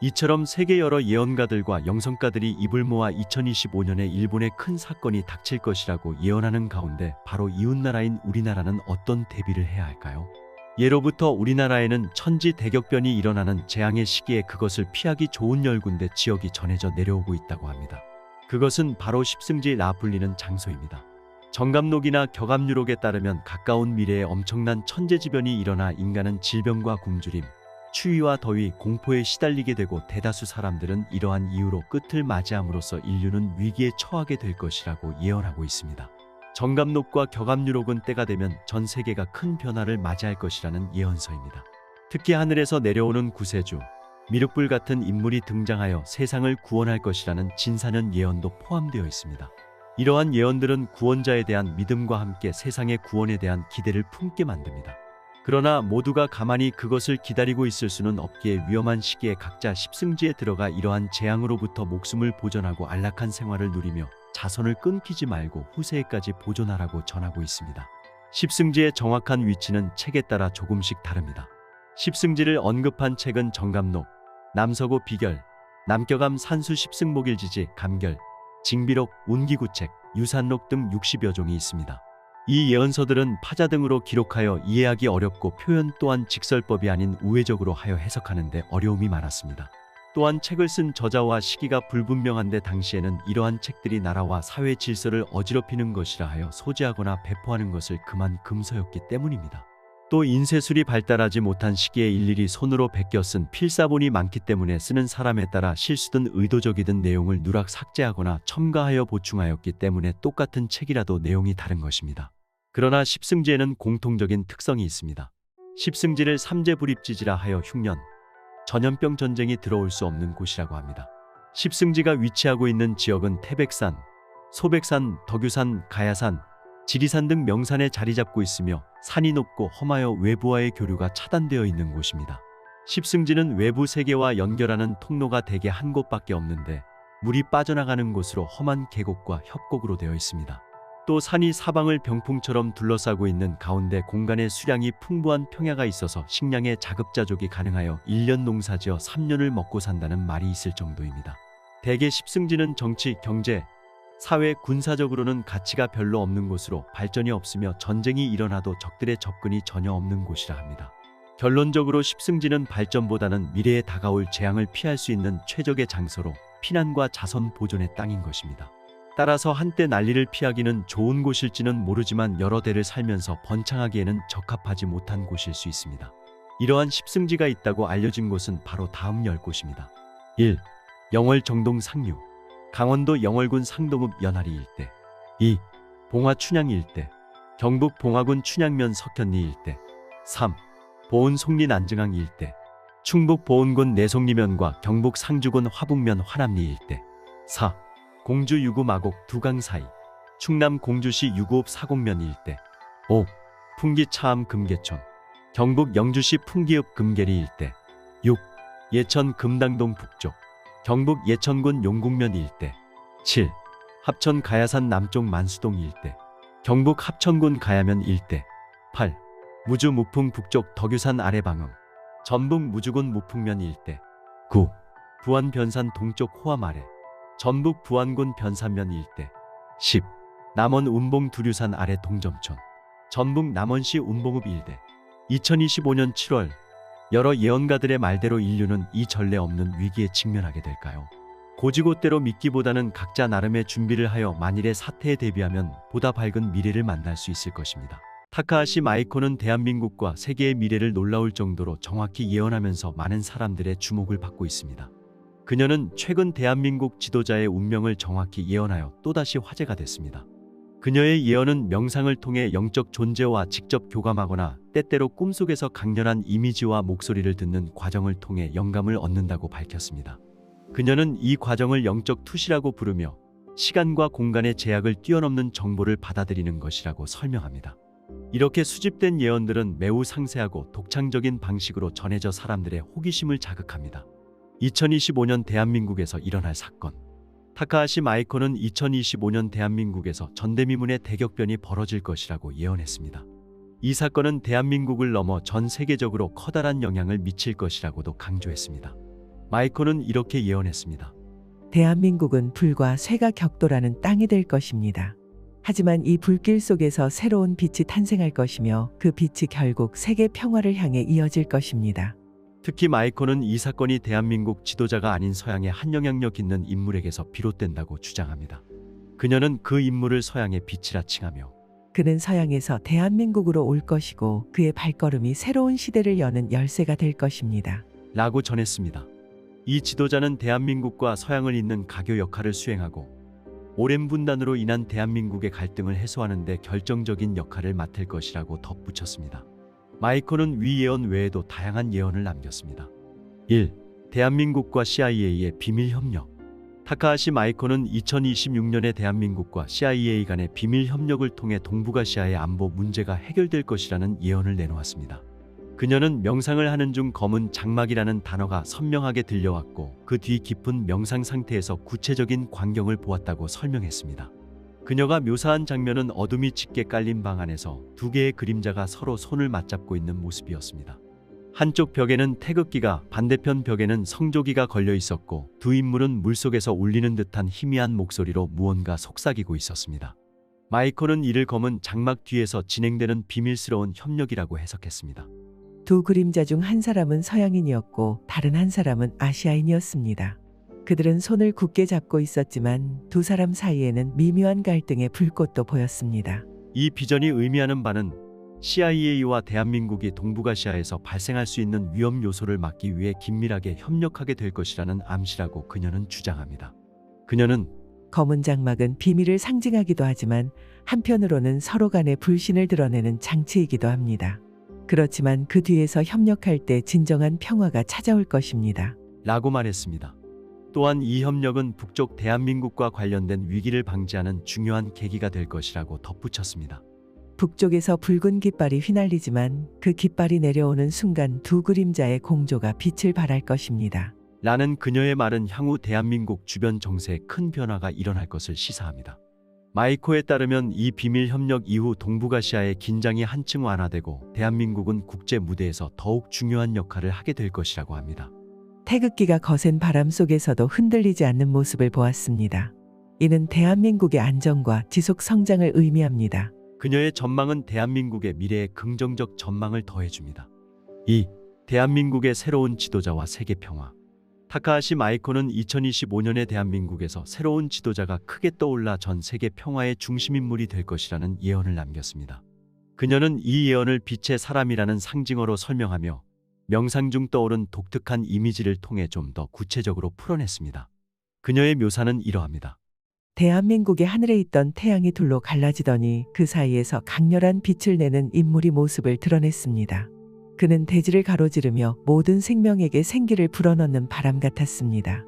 이처럼 세계 여러 예언가들과 영성가들이 입을 모아 2025년에 일본에 큰 사건이 닥칠 것이라고 예언하는 가운데 바로 이웃나라인 우리나라는 어떤 대비를 해야 할까요? 예로부터 우리나라에는 천지 대격변이 일어나는 재앙의 시기에 그것을 피하기 좋은 10군데 지역이 전해져 내려오고 있다고 합니다. 그것은 바로 십승지라 불리는 장소입니다. 정감록이나 격암유록에 따르면 가까운 미래에 엄청난 천재지변이 일어나 인간은 질병과 굶주림, 추위와 더위, 공포에 시달리게 되고 대다수 사람들은 이러한 이유로 끝을 맞이함으로써 인류는 위기에 처하게 될 것이라고 예언하고 있습니다. 정감록과 격암유록은 때가 되면 전 세계가 큰 변화를 맞이할 것이라는 예언서입니다. 특히 하늘에서 내려오는 구세주, 미륵불 같은 인물이 등장하여 세상을 구원할 것이라는 진사년 예언도 포함되어 있습니다. 이러한 예언들은 구원자에 대한 믿음과 함께 세상의 구원에 대한 기대를 품게 만듭니다. 그러나 모두가 가만히 그것을 기다리고 있을 수는 없기에 위험한 시기에 각자 십승지에 들어가 이러한 재앙으로부터 목숨을 보존하고 안락한 생활을 누리며 자손을 끊기지 말고 후세에까지 보존하라고 전하고 있습니다. 십승지의 정확한 위치는 책에 따라 조금씩 다릅니다. 십승지를 언급한 책은 정감록, 남서고 비결, 남격암 산수 십승목일지지, 감결, 징비록, 운기구책, 유산록 등 60여 종이 있습니다. 이 예언서들은 파자 등으로 기록하여 이해하기 어렵고 표현 또한 직설법이 아닌 우회적으로 하여 해석하는데 어려움이 많았습니다. 또한 책을 쓴 저자와 시기가 불분명한데 당시에는 이러한 책들이 나라와 사회 질서를 어지럽히는 것이라 하여 소지하거나 배포하는 것을 금한 금서였기 때문입니다. 또 인쇄술이 발달하지 못한 시기에 일일이 손으로 베껴 쓴 필사본이 많기 때문에 쓰는 사람에 따라 실수든 의도적이든 내용을 누락 삭제하거나 첨가하여 보충하였기 때문에 똑같은 책이라도 내용이 다른 것입니다. 그러나 십승지에는 공통적인 특성이 있습니다. 십승지를 삼재불입지지라 하여 흉년, 전염병 전쟁이 들어올 수 없는 곳이라고 합니다. 십승지가 위치하고 있는 지역은 태백산, 소백산, 덕유산, 가야산, 지리산 등 명산에 자리 잡고 있으며 산이 높고 험하여 외부와의 교류가 차단되어 있는 곳입니다. 십승지는 외부 세계와 연결하는 통로가 대개 한 곳밖에 없는데 물이 빠져나가는 곳으로 험한 계곡과 협곡으로 되어 있습니다. 또 산이 사방을 병풍처럼 둘러싸고 있는 가운데 공간에 수량이 풍부한 평야가 있어서 식량의 자급자족이 가능하여 1년 농사지어 3년을 먹고 산다는 말이 있을 정도입니다. 대개 십승지는 정치, 경제, 사회, 군사적으로는 가치가 별로 없는 곳으로 발전이 없으며 전쟁이 일어나도 적들의 접근이 전혀 없는 곳이라 합니다. 결론적으로 십승지는 발전보다는 미래에 다가올 재앙을 피할 수 있는 최적의 장소로 피난과 자선 보존의 땅인 것입니다. 따라서 한때 난리를 피하기는 좋은 곳일지는 모르지만 여러 대를 살면서 번창하기에는 적합하지 못한 곳일 수 있습니다. 이러한 십승지가 있다고 알려진 곳은 바로 다음 10곳입니다. 1. 영월 정동 상류, 강원도 영월군 상동읍 연하리 일대. 2. 봉화 춘향 일대, 경북 봉화군 춘향면 석현리 일대. 3. 보은 송리 난증항 일대, 충북 보은군 내송리면과 경북 상주군 화북면 화남리 일대. 4. 공주 유구 마곡 두강 사이, 충남 공주시 유구읍 사곡면 일대. 5. 풍기 차암 금계촌, 경북 영주시 풍기읍 금계리 일대. 6. 예천 금당동 북쪽, 경북 예천군 용국면 일대. 7. 합천 가야산 남쪽 만수동 일대, 경북 합천군 가야면 일대. 8. 무주 무풍 북쪽 덕유산 아래 방음, 전북 무주군 무풍면 일대. 9. 부안 변산 동쪽 호암 아래, 전북 부안군 변산면 일대. 10. 남원 운봉 두류산 아래 동점촌, 전북 남원시 운봉읍 일대. 2025년 7월 여러 예언가들의 말대로 인류는 이 전례 없는 위기에 직면하게 될까요? 고지고대로 믿기보다는 각자 나름의 준비를 하여 만일의 사태에 대비하면 보다 밝은 미래를 만날 수 있을 것입니다. 타카하시 마이코는 대한민국과 세계의 미래를 놀라울 정도로 정확히 예언하면서 많은 사람들의 주목을 받고 있습니다. 그녀는 최근 대한민국 지도자의 운명을 정확히 예언하여 또다시 화제가 됐습니다. 그녀의 예언은 명상을 통해 영적 존재와 직접 교감하거나 때때로 꿈속에서 강렬한 이미지와 목소리를 듣는 과정을 통해 영감을 얻는다고 밝혔습니다. 그녀는 이 과정을 영적 투시라고 부르며 시간과 공간의 제약을 뛰어넘는 정보를 받아들이는 것이라고 설명합니다. 이렇게 수집된 예언들은 매우 상세하고 독창적인 방식으로 전해져 사람들의 호기심을 자극합니다. 2025년 대한민국에서 일어날 사건. 타카하시 마이코는 2025년 대한민국에서 전대미문의 대격변이 벌어질 것이라고 예언했습니다. 이 사건은 대한민국을 넘어 전 세계적으로 커다란 영향을 미칠 것이라고도 강조했습니다. 마이코는 이렇게 예언했습니다. 대한민국은 불과 쇠가 격돌하는 땅이 될 것입니다. 하지만 이 불길 속에서 새로운 빛이 탄생할 것이며 그 빛이 결국 세계 평화를 향해 이어질 것입니다. 특히 마이코는 이 사건이 대한민국 지도자가 아닌 서양의 한 영향력 있는 인물에게서 비롯된다고 주장합니다. 그녀는 그 인물을 서양의 빛이라 칭하며 그는 서양에서 대한민국으로 올 것이고 그의 발걸음이 새로운 시대를 여는 열쇠가 될 것입니다. 라고 전했습니다. 이 지도자는 대한민국과 서양을 잇는 가교 역할을 수행하고 오랜 분단으로 인한 대한민국의 갈등을 해소하는 데 결정적인 역할을 맡을 것이라고 덧붙였습니다. 마이코는 위 예언 외에도 다양한 예언을 남겼습니다. 1. 대한민국과 CIA의 비밀 협력. 타카하시 마이코는 2026년에 대한민국과 CIA 간의 비밀 협력을 통해 동북아시아의 안보 문제가 해결될 것이라는 예언을 내놓았습니다. 그녀는 명상을 하는 중 검은 장막이라는 단어가 선명하게 들려왔고 그 뒤 깊은 명상 상태에서 구체적인 광경을 보았다고 설명했습니다. 그녀가 묘사한 장면은 어둠이 짙게 깔린 방 안에서 두 개의 그림자가 서로 손을 맞잡고 있는 모습이었습니다. 한쪽 벽에는 태극기가, 반대편 벽에는 성조기가 걸려 있었고 두 인물은 물속에서 울리는 듯한 희미한 목소리로 무언가 속삭이고 있었습니다. 마이코는 이를 검은 장막 뒤에서 진행되는 비밀스러운 협력이라고 해석했습니다. 두 그림자 중 한 사람은 서양인이었고 다른 한 사람은 아시아인이었습니다. 그들은 손을 굳게 잡고 있었지만 두 사람 사이에는 미묘한 갈등의 불꽃도 보였습니다. 이 비전이 의미하는 바는 CIA와 대한민국이 동북아시아에서 발생할 수 있는 위험 요소를 막기 위해 긴밀하게 협력하게 될 것이라는 암시라고 그녀는 주장합니다. 그녀는 검은 장막은 비밀을 상징하기도 하지만 한편으로는 서로 간의 불신을 드러내는 장치이기도 합니다. 그렇지만 그 뒤에서 협력할 때 진정한 평화가 찾아올 것입니다. 라고 말했습니다. 또한 이 협력은 북쪽 대한민국과 관련된 위기를 방지하는 중요한 계기가 될 것이라고 덧붙였습니다. 북쪽에서 붉은 깃발이 휘날리지만 그 깃발이 내려오는 순간 두 그림자의 공조가 빛을 발할 것입니다. 라는 그녀의 말은 향후 대한민국 주변 정세에 큰 변화가 일어날 것을 시사합니다. 마이코에 따르면 이 비밀 협력 이후 동북아시아의 긴장이 한층 완화되고 대한민국은 국제 무대에서 더욱 중요한 역할을 하게 될 것이라고 합니다. 태극기가 거센 바람 속에서도 흔들리지 않는 모습을 보았습니다. 이는 대한민국의 안정과 지속 성장을 의미합니다. 그녀의 전망은 대한민국의 미래에 긍정적 전망을 더해줍니다. 2. 대한민국의 새로운 지도자와 세계 평화. 타카하시 마이코는 2025년에 대한민국에서 새로운 지도자가 크게 떠올라 전 세계 평화의 중심인물이 될 것이라는 예언을 남겼습니다. 그녀는 이 예언을 빛의 사람이라는 상징어로 설명하며 명상 중 떠오른 독특한 이미지를 통해 좀 더 구체적으로 풀어냈습니다. 그녀의 묘사는 이러합니다. 대한민국의 하늘에 있던 태양이 둘로 갈라지더니 그 사이에서 강렬한 빛을 내는 인물이 모습을 드러냈습니다. 그는 대지를 가로지르며 모든 생명에게 생기를 불어넣는 바람 같았습니다.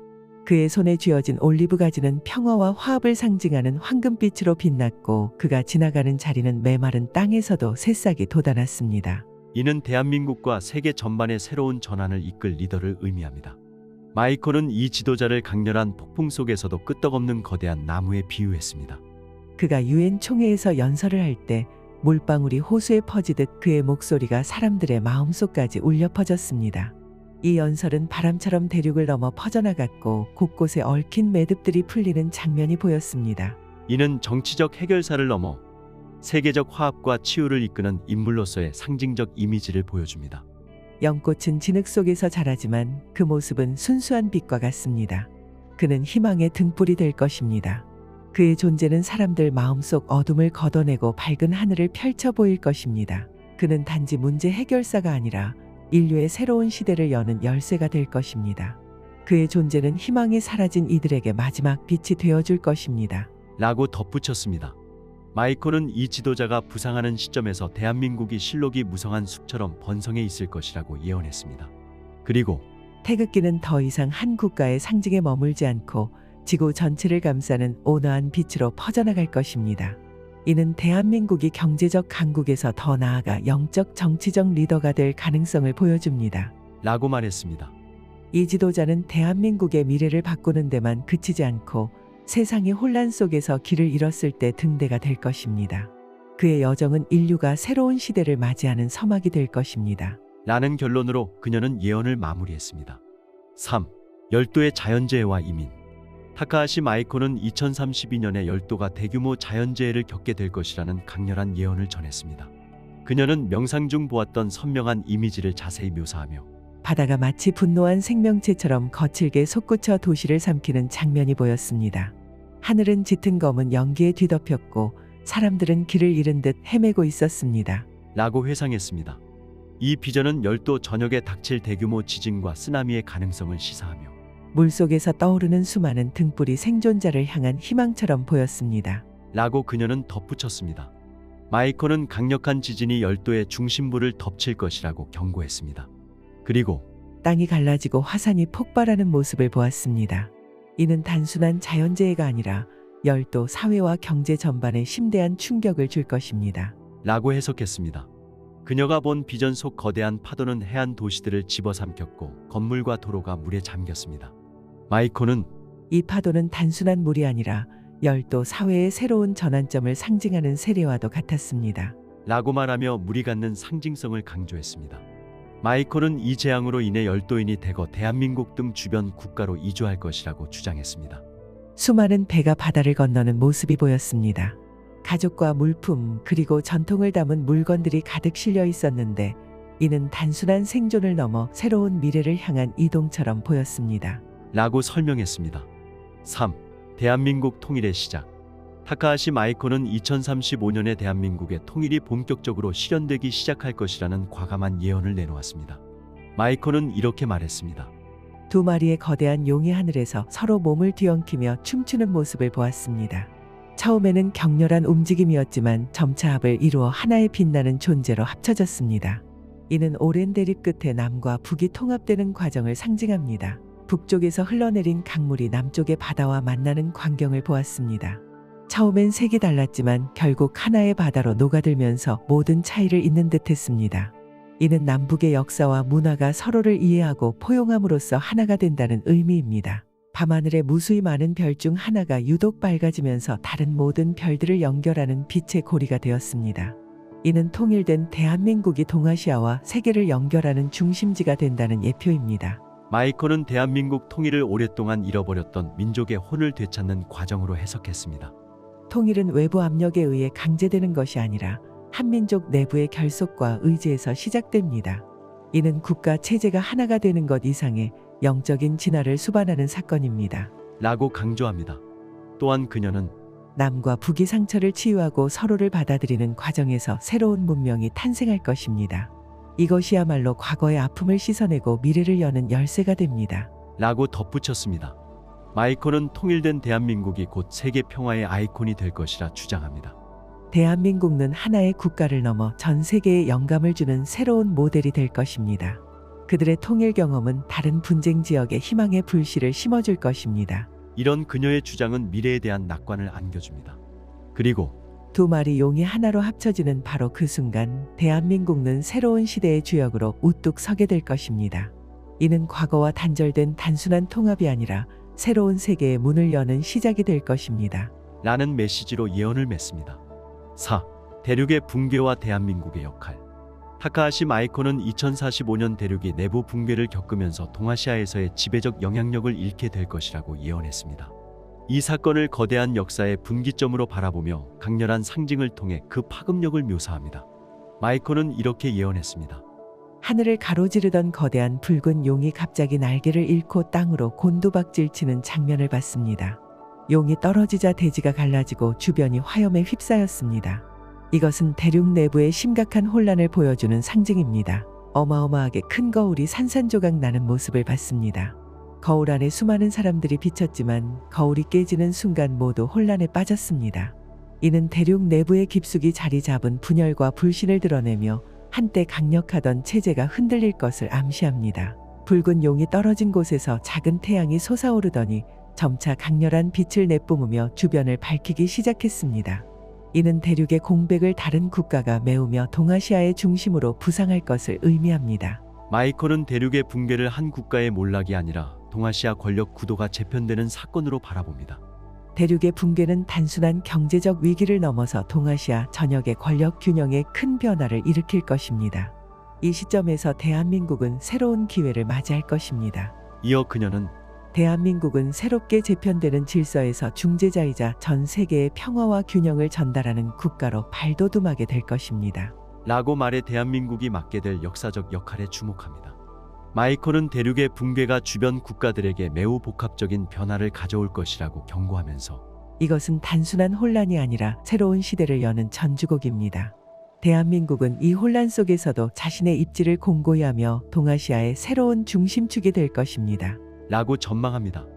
그의 손에 쥐어진 올리브 가지는 평화와 화합을 상징하는 황금빛으로 빛났고 그가 지나가는 자리는 메마른 땅에서도 새싹이 돋아났습니다. 이는 대한민국과 세계 전반의 새로운 전환을 이끌 리더를 의미합니다. 마이코는 이 지도자를 강렬한 폭풍 속에서도 끄떡없는 거대한 나무에 비유했습니다. 그가 유엔 총회에서 연설을 할 때 물방울이 호수에 퍼지듯 그의 목소리가 사람들의 마음속까지 울려 퍼졌습니다. 이 연설은 바람처럼 대륙을 넘어 퍼져나갔고 곳곳에 얽힌 매듭들이 풀리는 장면이 보였습니다. 이는 정치적 해결사를 넘어 세계적 화합과 치유를 이끄는 인물로서의 상징적 이미지를 보여줍니다. 연꽃은 진흙 속에서 자라지만 그 모습은 순수한 빛과 같습니다. 그는 희망의 등불이 될 것입니다. 그의 존재는 사람들 마음속 어둠을 걷어내고 밝은 하늘을 펼쳐 보일 것입니다. 그는 단지 문제 해결사가 아니라 인류의 새로운 시대를 여는 열쇠가 될 것입니다. 그의 존재는 희망이 사라진 이들에게 마지막 빛이 되어줄 것입니다. 라고 덧붙였습니다. 마이코는 이 지도자가 부상하는 시점에서 대한민국이 실록이 무성한 숲처럼 번성해 있을 것이라고 예언했습니다. 그리고 태극기는 더 이상 한 국가의 상징에 머물지 않고 지구 전체를 감싸는 온화한 빛으로 퍼져나갈 것입니다. 이는 대한민국이 경제적 강국에서 더 나아가 영적 정치적 리더가 될 가능성을 보여줍니다. 라고 말했습니다. 이 지도자는 대한민국의 미래를 바꾸는 데만 그치지 않고 세상이 혼란 속에서 길을 잃었을 때 등대가 될 것입니다. 그의 여정은 인류가 새로운 시대를 맞이하는 서막이 될 것입니다. 라는 결론으로 그녀는 예언을 마무리했습니다. 3. 열도의 자연재해와 이민. 타카하시 마이코는 2032년에 열도가 대규모 자연재해를 겪게 될 것이라는 강렬한 예언을 전했습니다. 그녀는 명상 중 보았던 선명한 이미지를 자세히 묘사하며 바다가 마치 분노한 생명체처럼 거칠게 솟구쳐 도시를 삼키는 장면이 보였습니다. 하늘은 짙은 검은 연기에 뒤덮였고 사람들은 길을 잃은 듯 헤매고 있었습니다. 라고 회상했습니다. 이 비전은 열도 전역에 닥칠 대규모 지진과 쓰나미의 가능성을 시사하며 물속에서 떠오르는 수많은 등불이 생존자를 향한 희망처럼 보였습니다. 라고 그녀는 덧붙였습니다. 마이코는 강력한 지진이 열도의 중심부를 덮칠 것이라고 경고했습니다. 그리고 땅이 갈라지고 화산이 폭발하는 모습을 보았습니다. 이는 단순한 자연재해가 아니라 열도 사회와 경제 전반에 심대한 충격을 줄 것입니다. 라고 해석했습니다. 그녀가 본 비전 속 거대한 파도는 해안 도시들을 집어삼켰고 건물과 도로가 물에 잠겼습니다. 마이코는 이 파도는 단순한 물이 아니라 열도 사회의 새로운 전환점을 상징하는 세례와도 같았습니다. 라고 말하며 물이 갖는 상징성을 강조했습니다. 마이코는 이 재앙으로 인해 열도인이 대거 대한민국 등 주변 국가로 이주할 것이라고 주장했습니다. 수많은 배가 바다를 건너는 모습이 보였습니다. 가족과 물품 그리고 전통을 담은 물건들이 가득 실려 있었는데 이는 단순한 생존을 넘어 새로운 미래를 향한 이동처럼 보였습니다. 라고 설명했습니다. 3. 대한민국 통일의 시작. 타카하시 마이코는 2035년에 대한민국의 통일이 본격적으로 실현되기 시작할 것이라는 과감한 예언을 내놓았습니다. 마이코는 이렇게 말했습니다. 두 마리의 거대한 용이 하늘에서 서로 몸을 뒤엉키며 춤추는 모습을 보았습니다. 처음에는 격렬한 움직임이었지만 점차 합을 이루어 하나의 빛나는 존재로 합쳐졌습니다. 이는 오랜 대립 끝에 남과 북이 통합되는 과정을 상징합니다. 북쪽에서 흘러내린 강물이 남쪽의 바다와 만나는 광경을 보았습니다. 처음엔 색이 달랐지만 결국 하나의 바다로 녹아들면서 모든 차이를 잇는 듯했습니다. 이는 남북의 역사와 문화가 서로를 이해하고 포용함으로써 하나가 된다는 의미입니다. 밤하늘에 무수히 많은 별 중 하나가 유독 밝아지면서 다른 모든 별들을 연결하는 빛의 고리가 되었습니다. 이는 통일된 대한민국이 동아시아와 세계를 연결하는 중심지가 된다는 예표입니다. 마이코는 대한민국 통일을 오랫동안 잃어버렸던 민족의 혼을 되찾는 과정으로 해석했습니다. 통일은 외부 압력에 의해 강제되는 것이 아니라 한민족 내부의 결속과 의지에서 시작됩니다. 이는 국가 체제가 하나가 되는 것 이상의 영적인 진화를 수반하는 사건입니다. 라고 강조합니다. 또한 그녀는 남과 북이 상처를 치유하고 서로를 받아들이는 과정에서 새로운 문명이 탄생할 것입니다. 이것이야말로 과거의 아픔을 씻어내고 미래를 여는 열쇠가 됩니다. 라고 덧붙였습니다. 마이코는 통일된 대한민국이 곧 세계 평화의 아이콘이 될 것이라 주장합니다. 대한민국은 하나의 국가를 넘어 전 세계에 영감을 주는 새로운 모델이 될 것입니다. 그들의 통일 경험은 다른 분쟁 지역에 희망의 불씨를 심어줄 것입니다. 이런 그녀의 주장은 미래에 대한 낙관을 안겨줍니다. 그리고 두 마리 용이 하나로 합쳐지는 바로 그 순간 대한민국은 새로운 시대의 주역으로 우뚝 서게 될 것입니다. 이는 과거와 단절된 단순한 통합이 아니라 새로운 세계의 문을 여는 시작이 될 것입니다. 라는 메시지로 예언을 맺습니다. 4. 대륙의 붕괴와 대한민국의 역할. 타카하시 마이코는 2045년 대륙이 내부 붕괴를 겪으면서 동아시아에서의 지배적 영향력을 잃게 될 것이라고 예언했습니다. 이 사건을 거대한 역사의 분기점으로 바라보며 강렬한 상징을 통해 그 파급력을 묘사합니다. 마이코는 이렇게 예언했습니다. 하늘을 가로지르던 거대한 붉은 용이 갑자기 날개를 잃고 땅으로 곤두박질치는 장면을 봤습니다. 용이 떨어지자 대지가 갈라지고 주변이 화염에 휩싸였습니다. 이것은 대륙 내부의 심각한 혼란을 보여주는 상징입니다. 어마어마하게 큰 거울이 산산조각 나는 모습을 봤습니다. 거울 안에 수많은 사람들이 비쳤지만 거울이 깨지는 순간 모두 혼란에 빠졌습니다. 이는 대륙 내부에 깊숙이 자리 잡은 분열과 불신을 드러내며 한때 강력하던 체제가 흔들릴 것을 암시합니다. 붉은 용이 떨어진 곳에서 작은 태양이 솟아오르더니 점차 강렬한 빛을 내뿜으며 주변을 밝히기 시작했습니다. 이는 대륙의 공백을 다른 국가가 메우며 동아시아의 중심으로 부상할 것을 의미합니다. 마이콜은 대륙의 붕괴를 한 국가의 몰락이 아니라 동아시아 권력 구도가 재편되는 사건으로 바라봅니다. 대륙의 붕괴는 단순한 경제적 위기를 넘어서 동아시아 전역의 권력 균형에 큰 변화를 일으킬 것입니다. 이 시점에서 대한민국은 새로운 기회를 맞이할 것입니다. 이어 그녀는 대한민국은 새롭게 재편되는 질서에서 중재자이자 전 세계의 평화와 균형을 전달하는 국가로 발돋움하게 될 것입니다. 라고 말해 대한민국이 맡게 될 역사적 역할에 주목합니다. 마이콜은 대륙의 붕괴가 주변 국가들에게 매우 복합적인 변화를 가져올 것이라고 경고하면서 이것은 단순한 혼란이 아니라 새로운 시대를 여는 전주곡입니다. 대한민국은 이 혼란 속에서도 자신의 입지를 공고히 하며 동아시아의 새로운 중심축이 될 것입니다. 라고 전망합니다.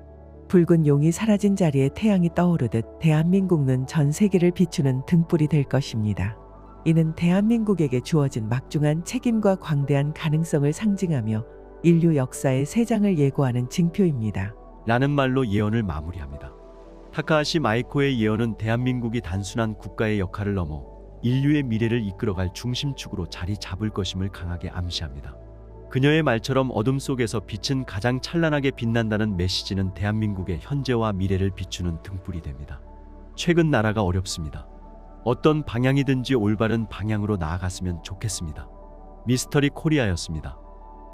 붉은 용이 사라진 자리에 태양이 떠오르듯 대한민국은 전 세계를 비추는 등불이 될 것입니다. 이는 대한민국에게 주어진 막중한 책임과 광대한 가능성을 상징하며 인류 역사의 새 장을 예고하는 징표입니다. 라는 말로 예언을 마무리합니다. 타카하시 마이코의 예언은 대한민국이 단순한 국가의 역할을 넘어 인류의 미래를 이끌어갈 중심축으로 자리 잡을 것임을 강하게 암시합니다. 그녀의 말처럼 어둠 속에서 빛은 가장 찬란하게 빛난다는 메시지는 대한민국의 현재와 미래를 비추는 등불이 됩니다. 최근 나라가 어렵습니다. 어떤 방향이든지 올바른 방향으로 나아갔으면 좋겠습니다. 미스터리 코리아였습니다.